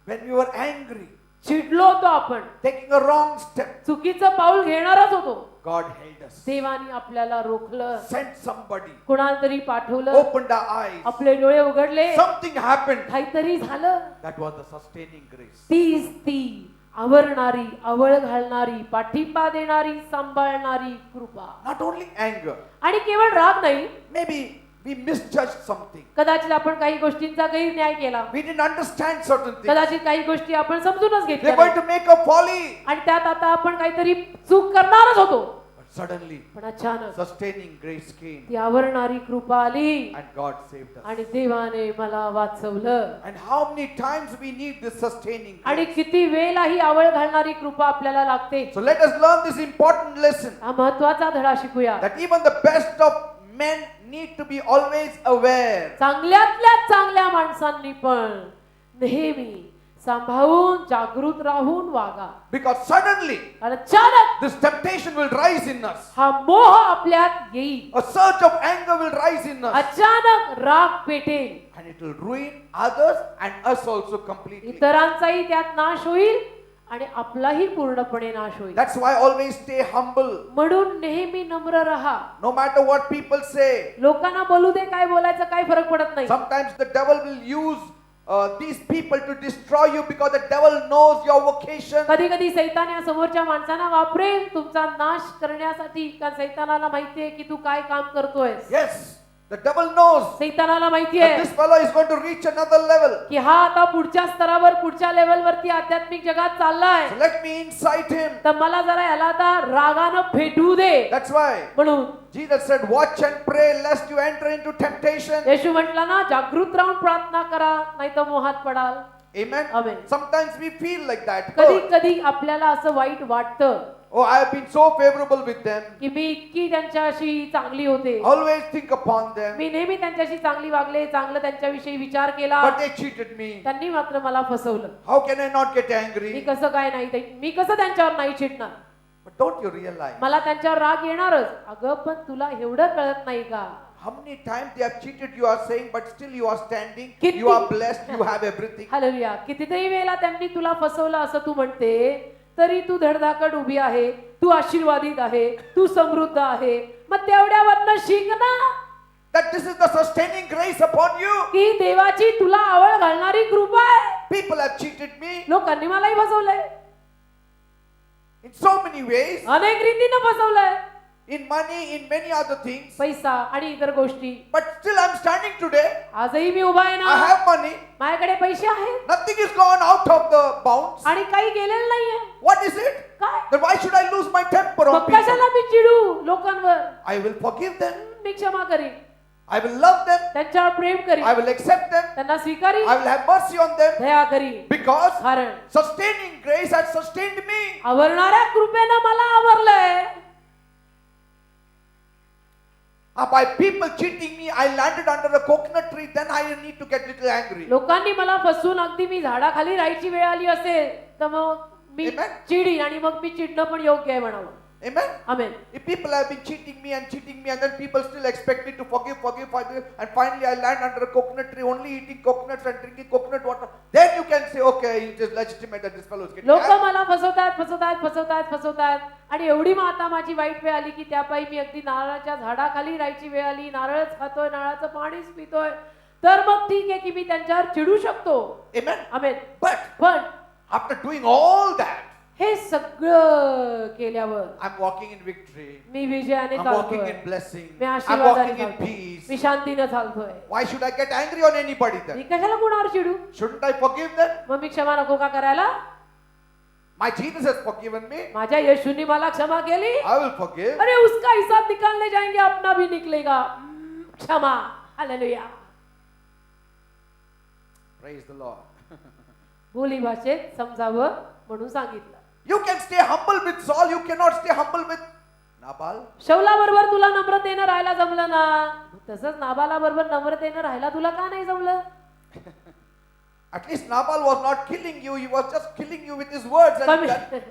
when we were angry, चिडलो होतो आपण, taking a wrong step, चुकीचं पाऊल घेणारच होतो, God held us. देवाने आपल्याला रोखलं, Sent somebody, कुणाला तरी पाठवलं, opened our eyes. आपले डोळे उघडले, Something happened. काहीतरी झालं. That was the sustaining grace. ती आवरणारी, आवळ घालणारी, पाठिंबा देणारी, सांभाळणारी कृपा. Not only anger. आणि केवळ राग नाही, Maybe we misjudged something. कदाचित आपण काही गोष्टींचा गैरन्याय केला, We didn't understand certain things. कदाचित काही गोष्टी आपण समजूनच We're घेतल्या going नाही. to make a folly. आणि त्यात आता आपण काहीतरी चूक करणारच होतो. But suddenly, पण अचानक sustaining grace came ती आवरणारी कृपा आली and God saved us. आणि देवाने मला वाचवलं. And how many times we need this sustaining आणि grace. किती वेळेला ही आवळ घालणारी कृपा आपल्याला लागते. So let us learn this important lesson हा महत्वाचा धडा शिकूया. that even the best of men need to be always aware. चांगल्यातल्या चांगल्या माणसांनी पण नेहमी सांभाळून जागृत राहून वागा. Because suddenly आणि अचानक this temptation will rise in us. हा मोह आपल्यात येईल. A surge of anger will rise in us. अचानक राग पेटेल. And it will ruin others and us also completely. इतरांचाही त्यात नाश होईल आणि आपलाही पूर्णपणे नाश होईल. That's why always stay humble. म्हणून नेहमी नम्र राहा. No matter what people say. लोकांना बोलू दे, काय बोलायचं काय फरक पडत नाही. Sometimes the devil will use these people to destroy you because the devil knows your vocation. कधी कधी सैतान या समोरच्या माणसांना वापरेल तुमचा नाश करण्यासाठी, कारण सैतानाला माहितीये की तू काय काम करतोयस. Yes, the devil knows सैतानाला that माहितीये this fellow is going to reach another level. की हा आता पुढच्या स्तरावर, पुढच्या लेवलवरती आध्यात्मिक जगात चाललाय. So let me incite him. तर मला जरा याला आता रागानं फेटू दे. That's why म्हणून Jesus said, watch and pray lest you enter into temptation. येशू म्हटला ना, जागृत राहून प्रार्थना करा नाही तर मोहात पडाल. Amen. Amen. Sometimes we feel like that. कधी Oh, कधी आपल्याला असं वाईट वाटतं I have been so favorable with them. की मी इतकी त्यांच्याशी चांगली होते, Always think upon them. मी नेहमी त्यांच्याशी चांगली वागले, चांगलं त्यांच्याविषयी विचार केला, But they cheated me. त्यांनी मात्र मला फसवलं. How can I not get me angry? कसं काय नाही, मी कसं त्यांच्यावर नाही चिडणार. But don't you realize मला त्यांच्यावर राग येणारच. अगं पण तुला एवढं कळत नाही का how many times they have cheated you are saying, but still you are standing, किती- you are blessed, you have everything. Hallelujah. कितीतरी वेळेला त्यांनी तुला फसवलं असं तू म्हणते, तरी तू धडधाकट उभी आहे, तू आशीर्वादित आहे, तू समृद्ध आहे. मग तेवढ्यावरनं शिक ना That this is the sustaining grace upon you. की देवाची तुला आवड घालणारी कृपा आहे. People have cheated me लोकांनी मलाही फसवलंय, in so many ways, अनेक रीतीनं फसवलंय, in money, in many other things. पैसा आणि इतर गोष्टी. But still I'm standing today. आजही मी उभा आहे I ना, have money. माझ्याकडे पैसे आहेत Nothing is gone out of the bounds. आणि काही गेलेलं नाहीये. What is it? काय Then why should I lose my temper on मग people? कशाला मी चिडू लोकांवर. I will forgive them. मी क्षमा करेन. I will love them. त्यांच्यावर प्रेम करीन, I will accept them. त्यांना स्वीकारीन, I will have mercy on them. दया करीन. Because कारण sustaining grace has sustained me. आवरणाऱ्या कृपेनं मला आवरलंय. By people cheating me, I landed under a coconut tree. Then I need to get little angry. लोकांनी मला फसवून अगदी मी झाडाखाली राहायची वेळ आली असेल तर मग मी Amen. चिडीन आणि मग मी चिडणं पण योग्य आहे म्हणावं. Amen. Amen. If people have been cheating me, and then people still expect me to forgive, and finally I land under a coconut tree, only eating coconuts and drinking coconut water, then you can say, okay, it is legitimate that this fellow is getting लोक angry. मला फसवतात आणि एवढी मग आता माझी वाईट वेळ आली की त्यापायी मी अगदी नारळाच्या झाडाखाली राहायची वेळ आली, नारळच खातोय, नारळाचं पाणीच पितोय, तर मग ठीक आहे की मी त्यांच्यावर चिडू शकतो. Amen. आमेन. But पण after doing all that, हे सगळं केल्यावर I'm walking in victory. मी विजयाने I'm walking चालतोय, in blessing. मी I'm आशीर्वादाने walking in चालतोय, peace. मी शांतीने चालतोय. Why should I get angry on anybody me then? कशाला कोणावर चिडू? Shouldn't I forgive them? मग मी क्षमा नको का करायला? My Jesus has forgiven me. माझ्या येशूनी मला क्षमा केली. I will forgive. अरे उसका हिसाब निकालने जाएंगे अपना भी निकलेगा. क्षमा. हालेलुया. Praise the Lord. बोली भाषेत समजावं म्हणून सांगितलं. You can stay humble with Saul. You cannot stay humble with Nabal. शौला बरोबर तुला नम्रतेनं राहायला जमलं ना, तसंच नाबाला बरोबर नम्रतेनं राहायला तुला का नाही जमलं? At least Nabal was not killing you. He was just killing you with his words. And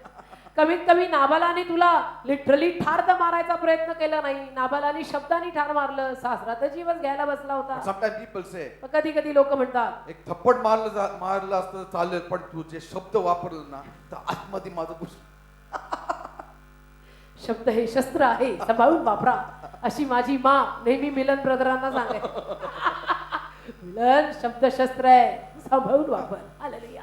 कमीत कमी नाबालाने तुला लिटरली ठार तर मारायचा प्रयत्न केला नाही, नाबालाने शब्दाने ठार मारलं. सासरा तर जीवच घ्यायला बसला होता. sometimes people say, कधी कधी लोक म्हणतात एक थप्पड मारलं असतं चालेल, पण तू जे शब्द वापरलं ना तर आतमध्ये माझं घुस. शब्द हे शस्त्र आहे, सांभाळून वापरा, अशी माझी माँ नेहमी मिलन ब्रदरांना सांगे. मिलन शब्द शस्त्र आहे, सांभाळून वापर. Hallelujah.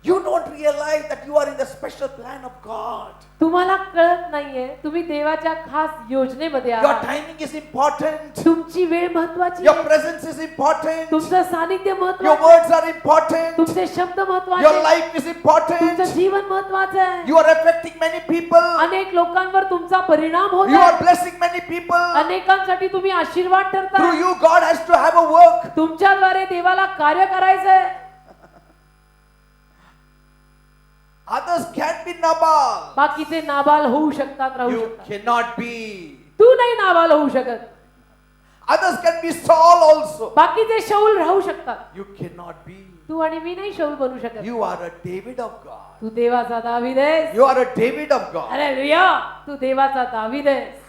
You don't realize that you are in the special plan of God. तुम्हाला कळत नाहीये तुम्ही देवाच्या खास योजनेमध्ये Your आहात. timing is important. तुमची वेळ महत्वाची Your आहे, presence is important. तुमचं सानिध्य Your महत्वाचं, words are important. तुमचे शब्द Your महत्वाचे, life is तुमचं important. जीवन महत्वाचं आहे. You are affecting many people. अनेक लोकांवर तुमचा परिणाम होत You are आहे. blessing many people. अनेकांसाठी तुम्ही आशीर्वाद ठरता. Through you, God has to have a work. तुमच्याद्वारे देवाला कार्य करायचंय. Others can be Nabal. बाकीचे नाबाल होऊ शकतात, राहू You शकतात. cannot be. तू नाही नाबाल होऊ शकत. Others can be Saul also. बाकीचे शौल राहू शकतात. You cannot be. तू आणि मी नाही शौल बनू शकत. You are a David of God. तू देवाचा दावीद आहेस. You are a David of God. Hallelujah. तू देवाचा दावीद आहेस.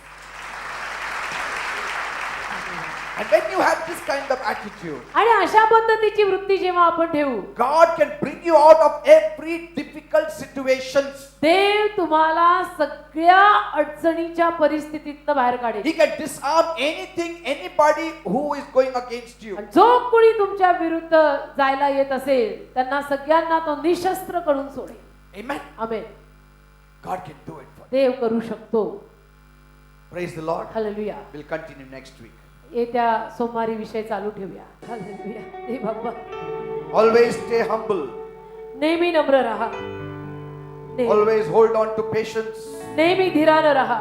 And when you have this kind of attitude, आणि अशा पद्धतीची वृत्ती जेव्हा आपण ठेवू, God can bring you out of every difficult situations. देव तुम्हाला सगळ्या अडचणीच्या परिस्थितीतनं बाहेर काढेल. He can disarm anything, anybody who is going against you. आणि जो कोणी तुमच्या विरुद्ध जायला येत असेल त्यांना सगळ्यांना तो निशस्त्र करून सोडेल. Amen. Amen. God can do it for you. देव करू शकतो. Praise the Lord. Hallelujah. We'll continue next week. येत्या सोमवारी विषय चालू ठेवूया. हालेलुया. देव बाप्पा. Always stay humble. नेहमी नम्र राहा. Always hold on to patience. नेहमी धीरानं राहा.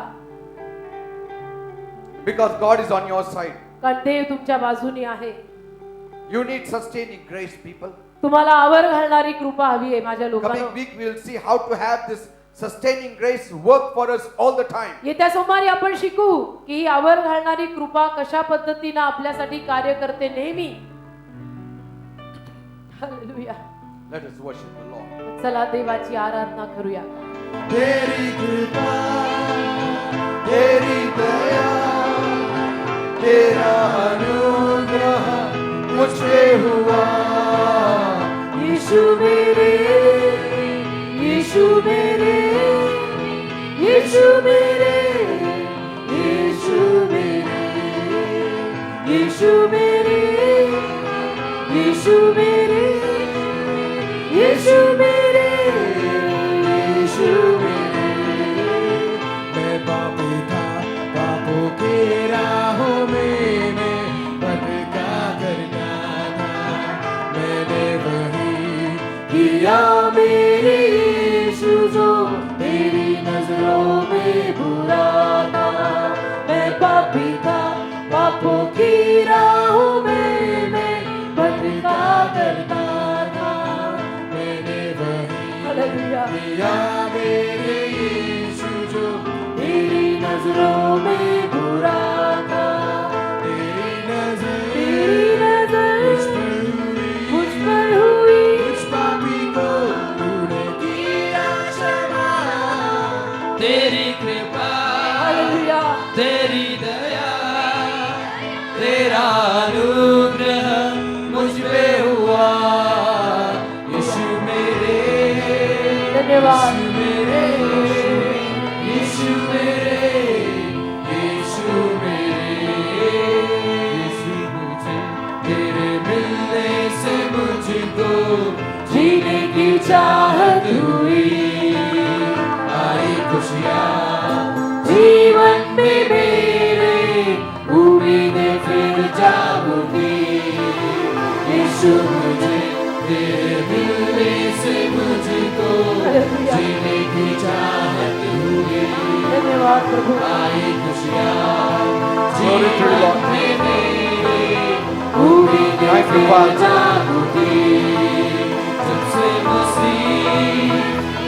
Because God is on your side. कारण देव तुमच्या बाजूनी आहे. You need sustaining grace, people. तुम्हाला आवर घालणारी कृपा हवी आहे माझ्या लोकांना. Coming week we will see how to have this sustaining grace work for us all the time. येत्या सोमवारी आपण शिकू की ही आवर घालणारी कृपा कशा पद्धतीने आपल्यासाठी कार्य करते नेहमी. Hallelujah. Let us worship the Lord. चला देवाची आराधना करूया. तेरी कृपा, तेरी दया, तेरा अनुग्रह मुझ पे हुआ. यीशु मेरे, यीशु मेरे, यीशु मेरे, यीशु मेरे, यीशु मेरे, यीशु मेरे, यीशु मेरे, यीशु मेरे. मैं पापी था, पापों की राहों में मैं भटका करता था. मैंने वही किया मेरे यीशु जो तेरी नजरों में बुरा था. मैं पापी था, तेरा अनुग्रह मुझ पे हुआ यीशु मेरे धन्यवाद यीशु मेरे यीशु मेरे यीशु मुझे तेरे मिलने से मुझको जीने की चाहत हुई आई खुशियाँ जीवन में मेरे उम्मीदें फिर जागूंगी यीशु मुझे तेरे मिलने से मुझको जीने की चाहत हुई धन्यवाद प्रभु आई खुशियाँ Glory to the Lord. जीवन में मेरे उम्मीदें Thank you, फिर Father. जागूंगी जब से मसीह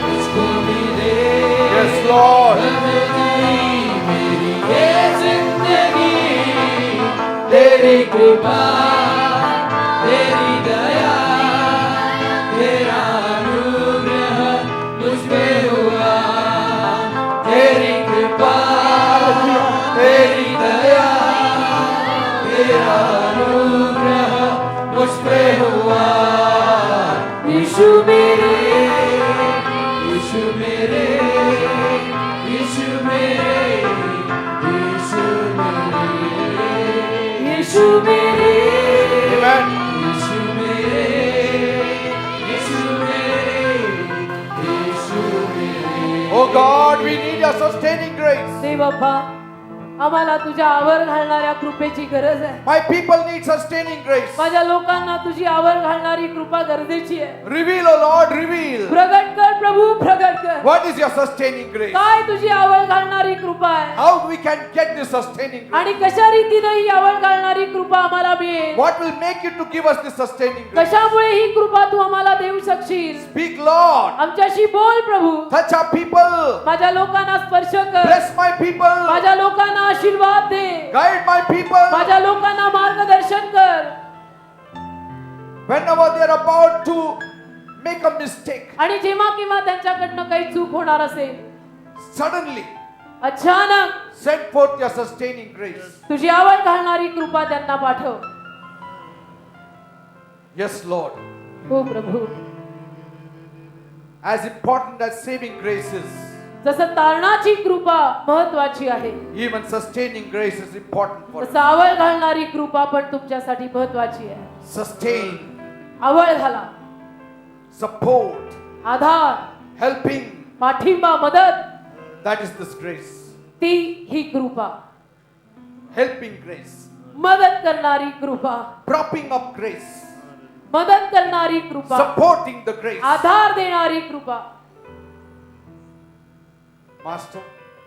मुझको मिले Yes, Lord. बदल गई मेरी ये जिंदगी तेरी कृपा तेरी दया तेरा अनुग्रह मुझ पे हुआ तेरी कृपा तेरी दया तेरा अनुग्रह मुझ पे हुआ यीशु मेरे यीशु मेरे यीशु मेरे यीशु मेरे यीशु मेरे Amen. यीशु मेरे यीशु मेरे यीशु मेरे Oh God, we need your sustaining grace. देव बाप्पा आम्हाला तुझ्या आवर घालणाऱ्या कृपेची गरज आहे My people need sustaining grace. माझ्या लोकांना तुझी आवर घालणारी कृपा गरजेची आहे Reveal, O Lord, reveal. प्रगट कर प्रभू प्रगट कर What is your sustaining grace? काय तुझी आवड घालणारी कृपा आहे How we can get this sustaining grace? आणि कशा रीतीने ही आवड घालणारी कृपा आम्हाला मिळेल What will make you to give us this sustaining grace? कशामुळे ही कृपा तू आम्हाला देऊ शकशील Speak, Lord. आमच्याशी बोल प्रभू Touch our people. माझ्या लोकांना स्पर्श कर Bless my people. माझ्या लोकांना आशीर्वाद दे Guide my people. माझ्या लोकांना मार्गदर्शन कर Whenever they are about to make a mistake, आणि जेव्हा किंवा त्यांच्याकडनं काही चूक होणार असेल suddenly अचानक send forth your sustaining grace. तुझी आवड घालणारी कृपा त्यांना पाठव Yes, Lord. हो प्रभू As important as saving grace is, जसं तारणाची कृपा महत्वाची आहे even sustaining grace is important for us. तसं आवड घालणारी कृपा पण तुमच्यासाठी महत्वाची आहे Sustain, आवड घाला support, आधार helping. पाठिंबा मदत That is this grace. ती ही कृपा Helping grace. मदत करणारी कृपा Propping up grace. मदत करणारी कृपा Supporting the grace. आधार देणारी कृपा Master,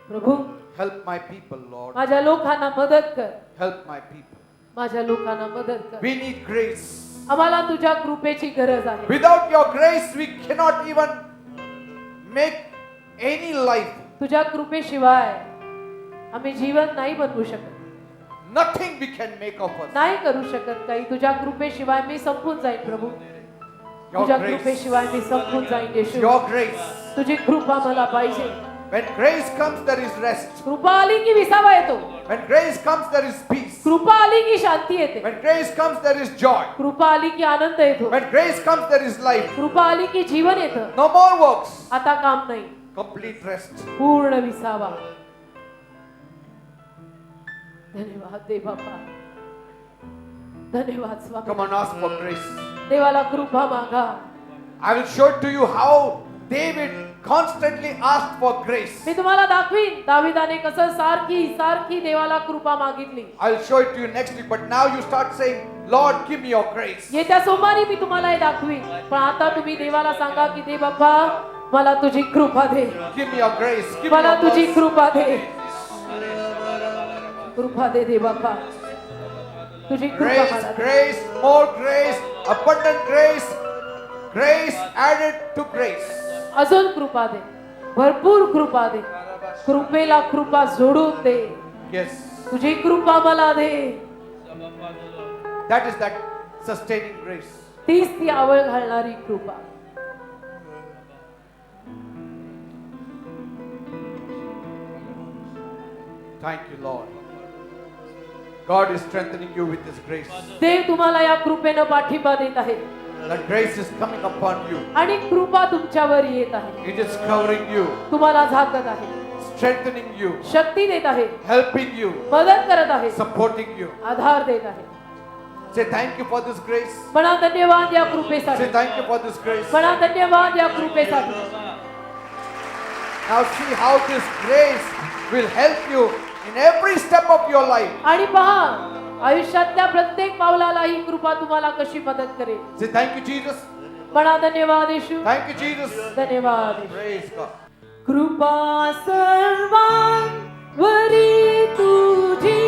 Prabhu help my people, Lord. माझ्या लोकांना मदत कर Help my people. माझ्या लोकांना मदत कर We need grace. आम्हाला तुझ्या कृपेची गरज आहे Without your grace, we cannot even make any life. तुझ्या कृपेशिवाय आम्ही जीवन नाही बनवू शकत Nothing we can make of us. नाही करू शकत काही तुझ्या कृपेशिवाय मी संपून जाईन प्रभू Your तुझ्या grace. कृपेशिवाय मी संपून जाईन येशू Your grace. तुझी कृपा मला पाहिजे When grace comes, there is rest. कृपा आली की विसावा येतो When grace comes, there is peace. कृपा आली की शांती येते When grace comes, there is joy. कृपा आली की आनंद येतो When grace comes, there is life. कृपा आली की जीवन येतं No more works. आता काम नाही Complete rest. पूर्ण विसावा धन्यवाद दे बापा धन्यवाद स्वामी Come on, ask for grace. देवाला कृपा मागा I will show to you how David constantly asked for grace. मी तुम्हाला दाखवीन दाविदाने कसं सारखी सारखी देवाला कृपा मागितली I'll show it to you next week, but now you start saying, Lord, give me your grace. येत्या सोमवारी मी तुम्हाला हे दाखवीन पण आता तुम्ही देवाला सांगा की दे बाप्पा मला तुझी कृपा दे Give me your grace. Give me मला your तुझी mercy. कृपा दे कृपा दे दे बाप्पा तुझी कृपा Grace, मला दे. grace, more grace, abundant grace, grace added to grace. अजून कृपा दे भरपूर कृपा दे कृपेला कृपा जोडून दे Yes, तुझी कृपा मला दे that is that sustaining grace. तीच ती आवड घालणारी कृपा Thank you, Lord. God is strengthening you with His grace. देव तुम्हाला या कृपेनं पाठिंबा देत आहे That grace is coming upon you. आणि कृपा तुमच्यावर येत आहे, It is covering you, तुम्हाला झाकत आहे, strengthening you, शक्ती देत आहे, helping you, मदत करत आहे, supporting you. आधार देत आहे. Say thank you for this grace. म्हणा धन्यवाद या कृपेसाठी, Say thank you for this grace. म्हणा धन्यवाद या कृपेसाठी. Now see how this grace will help you in every step of your life. आणि पहा आयुष्यातल्या प्रत्येक पावलाला ही कृपा तुम्हाला कशी मदत करेल. Say thank you, Jesus. म्हणा धन्यवाद येशू, Thank you, Jesus. धन्यवाद येशू. Praise God. कृपा सर्वांवरी तुझी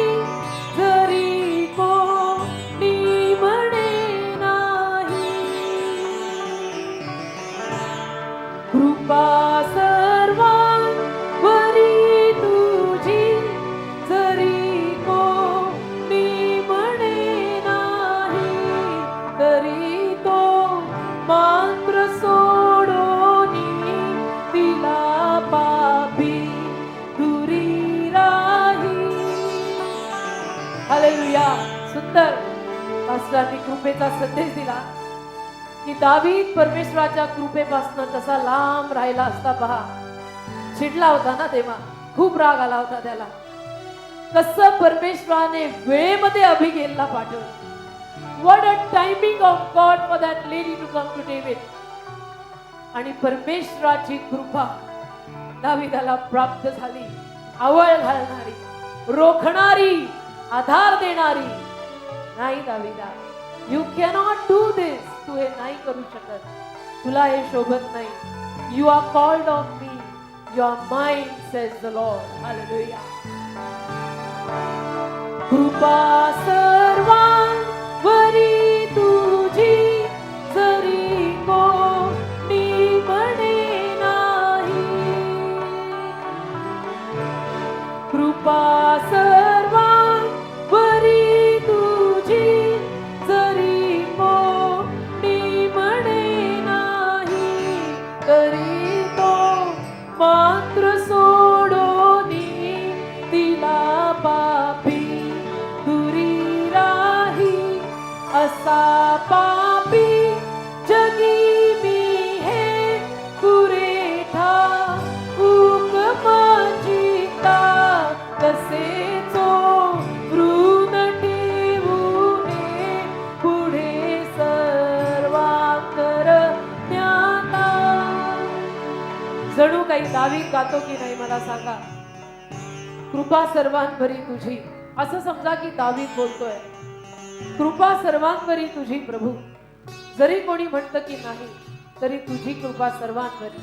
जरी कोणी म्हणे नाही, कृपा सर्वांवरी तुझी जरी कोणी म्हणे नाही, तरी तो मात्र सोडोनी तिला पापी दुरी राही. हालेलुया. सुंदर पास्टरांनी कृपेचा संदेश दिला की दावीद परमेश्वराच्या कृपेपासून कसा लांब राहिला असता. पहा, चिडला होता ना तेव्हा, खूप राग आला होता त्याला. कसं परमेश्वराने वेळेमध्ये अभिगेलला पाठवलं. What a timing of God for that lady to come to David. आणि परमेश्वराची कृपा दाविदाला प्राप्त झाली. आवळ घालणारी, रोखणारी, आधार देणारी. नाही दाविदा, यू कॅनॉट डू दिस. तू हे नाही करू शकत, तुला हे शोभत नाही. You are called of me, you are mine says the Lord. Hallelujah. कृपा सर्वांवरी तुझी जरी कोणी म्हणे नाही, कृपा सर्वांवरी तुझी जरी कोणी म्हणे नाही, तरी तो मात्र सोडोनी तिला पापी दुरी राही. असा पापी जगी मी हे पुरेठा हुकमाचिता, कसे चोरून ठेवूने पुढे सर्वांतर ज्ञाता. जणू काही दावीद गातो की नाही मला सांगा. कृपा सर्वांवरी तुझी, असं समजा की दावीद बोलतोय, कृपा सर्वांवरी तुझी प्रभू. जरी कोणी म्हणतं की नाही, तरी तुझी कृपा सर्वांवरी.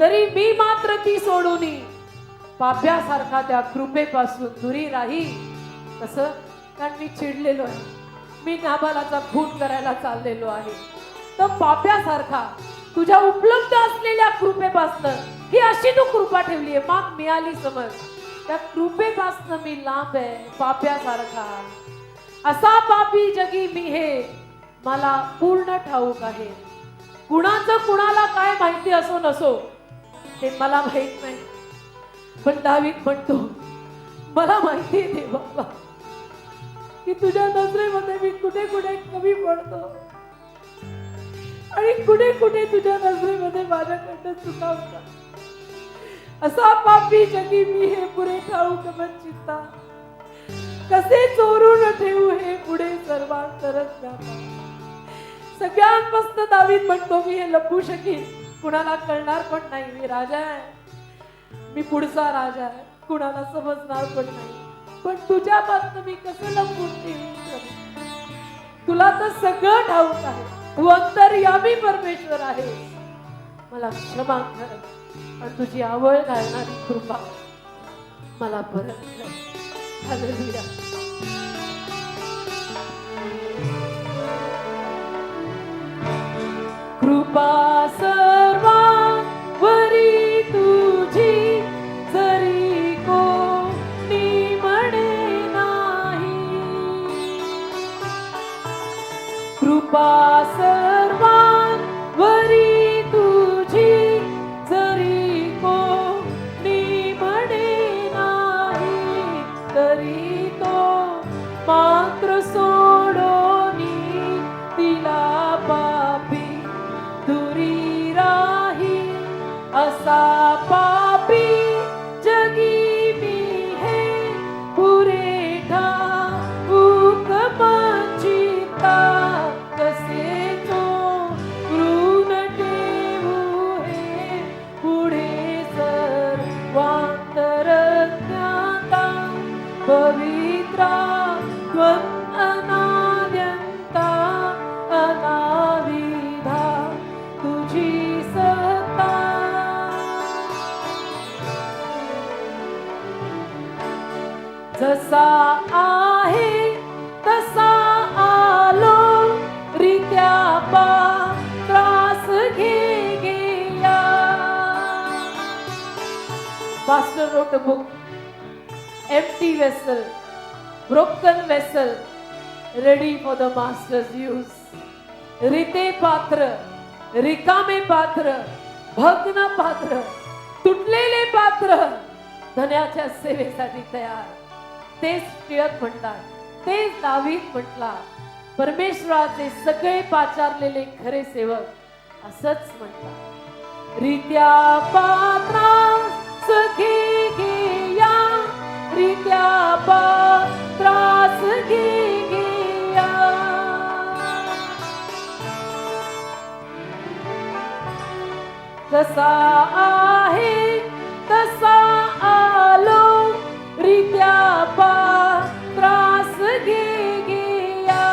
तरी मी मात्र ती सोडूनी पाप्यासारखा त्या कृपेपासून दुरी राही. कसं? कारण मी चिडलेलो आहे, मी नाबालाचा खून करायला चाललेलो आहे. तर पाप्यासारखा तुझ्या उपलब्ध असलेल्या कृपेपासून ही अशी तू कृपा ठेवली आहे, माग मिळाली समज. त्या कृपेपासून मी लांब आहे, पाप्यासारखा. असा पापी जगी मी हे मला पूर्ण ठाऊक आहे. कुणाचं कुणाला काय माहिती असो नसो ते मला माहित नाही, पण दावीद म्हणतो मला माहिती आहे देवा बाबा की तुझ्या नजरेमध्ये मी कुठे कुठे कमी पडतो आणि कुठे कुठे तुझ्या नजरेमध्ये माझ्याकडनं चुका होतात. असा पापी जगी मी हे पुरे ठाऊक चित्ता, कसे चोरून ठेवू हे पुढे सर्वांतरच जाता. सगळ्यांपासून दावीद म्हणतो मी हे लपू शकीन, कुणाला कळणार पण नाही. मी राजा आहे, मी पुढचा राजा आहे, कुणाला समजणार पण नाही. पण तुझ्यापासून मी कसं लपून ठेवू? तुला तर सगळं ठाऊक आहे, तू अंतर्यामी परमेश्वर आहे. मला क्षमा कर आणि तुझी आवड घालणारी कृपा मला परत कर. हालेलुया. कृपा सर्वांवरी तुझी जरी कोणी म्हणे नाही, कृपा सर्वांवरी तुझी जरी कोणी म्हणे नाही, तरी तो master wrote a book, empty vessel, broken vessel, ready for the master's use. रिते पात्र, रिकामे पात्र, भग्न पात्र, तुटलेले पात्र धन्याच्या सेवेसाठी तयार. तेच टिळक म्हणतात, तेच दावीद म्हटला. परमेश्वराचे सगळे पाचारलेले खरे सेवक असंच म्हणतात. रित्या पात्रा सखी घेया, रित्या पात्रास घेया. कसा आहे तसा आलो, रित्या पात्रास घेया.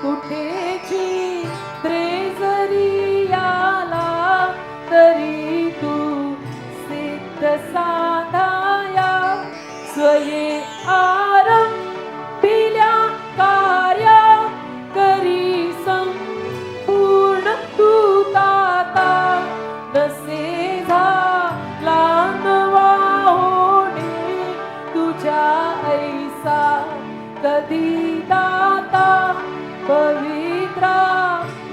कुठेची त्रेजरी आला तरी तू सिद्ध साधाया. स्वये आरंभिल्या कार्या करी संपूर्ण तू ताता. नसे झाला नवा होणे तुझ्या ऐसा कधी दाता. पवित्रा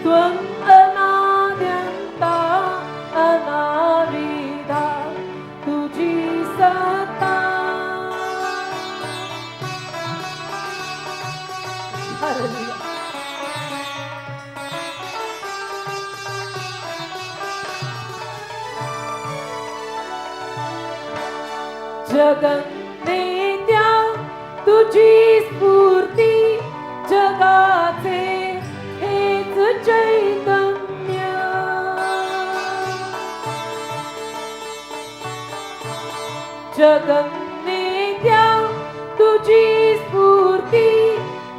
त्वं अनाद्यंता अनाविधा तुझी सत्ता. हालेलुया. जगन्नेत्या तुझी स्फूर्ती, जगाचे हेच चैतन्य. जगन्नेत्या तुझी स्फूर्ती,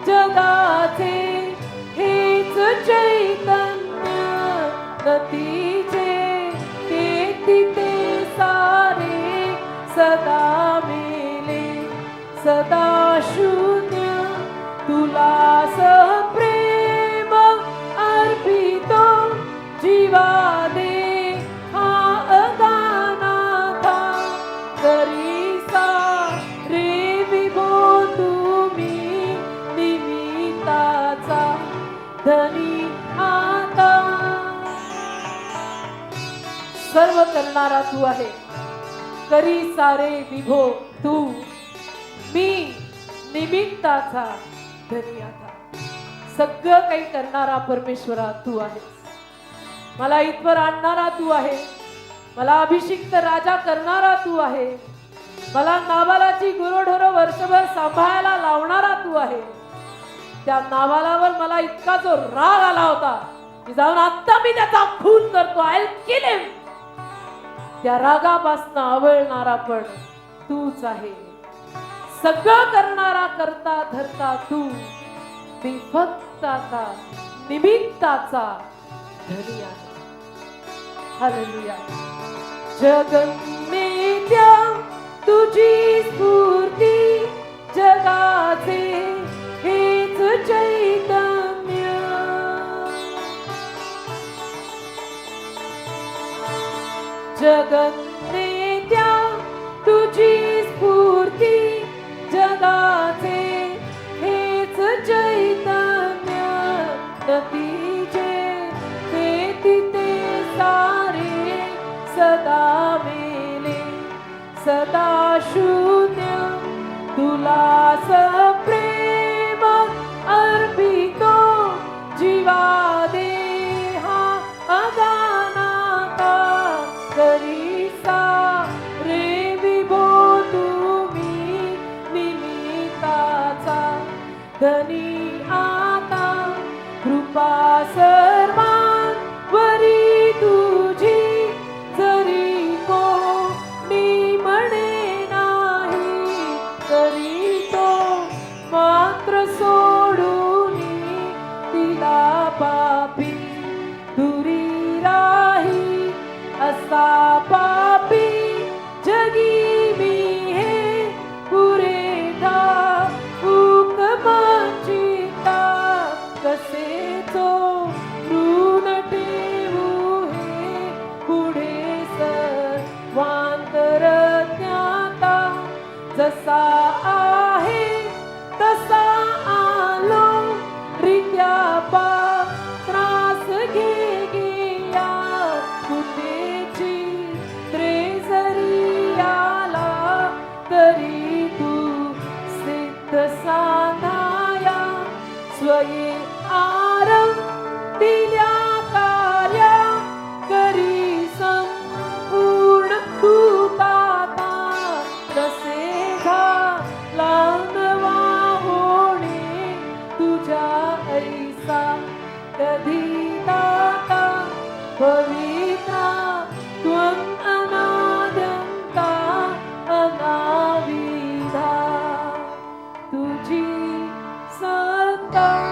जगाचे हेच चैतन्य. नतीजे ते तिथे सारे सदा मेले सदा शून्य. तुला सप्रेम अर्पितो जीवा दे हा अगानाथा. करीसा रे विभो तुम्ही निमित्ताचा धनी आता. सर्व करणारा तू आहे. करी सारे विभो तू, मी निमित्ताचा धनी आता. सगळं काही करणारा परमेश्वरा तू आहेस. मला इथवर आणणारा तू आहे. मला अभिषिक्त राजा करणारा तू आहे. मला नावालाची गुरुढोर वर्षभर सांभाळायला लावणारा तू आहे. त्या नावालावर मला इतका जो राग आला होता की जाऊन आता मी त्याचा खून करतो. I will kill him. त्या रागापासून आवळणारा पण तूच आहे. सगळं करणारा करता धरता तू. मी फक्त आता निमित्ताचा धनी आहे. हालेलुया. जगन्नेत्या तुझी स्फूर्ती, जगाचे हेच चैतन्य. जगन्नेत्या तुझी स्फूर्ती, जगाचे हेच चैतन्य. नतीजे ते तिथे सारे सदा मेले सदा शून्य. तुला सप्रेम अर्पितो जीवा दे हा अगानाथा. करीसा रे विभो तुम्ही निमित्ताचा धनी आता. कृपा सर्वांवरी तुझी, जरी कोणी म्हणे नाही तरी तो मात्र सोडून तिला पापी दुरी राही. असा पापी जगी मी हे पुरेठा हुकमाचिता. कसे तो ये आरंभिल्या कार्या करी संपूर्ण कृपाता तसे झाला नवा होणे तुझ्या ऐसा कधी दाता पवित्रा त्वं अनाद्यंता अनाविधा तुझी सत्ता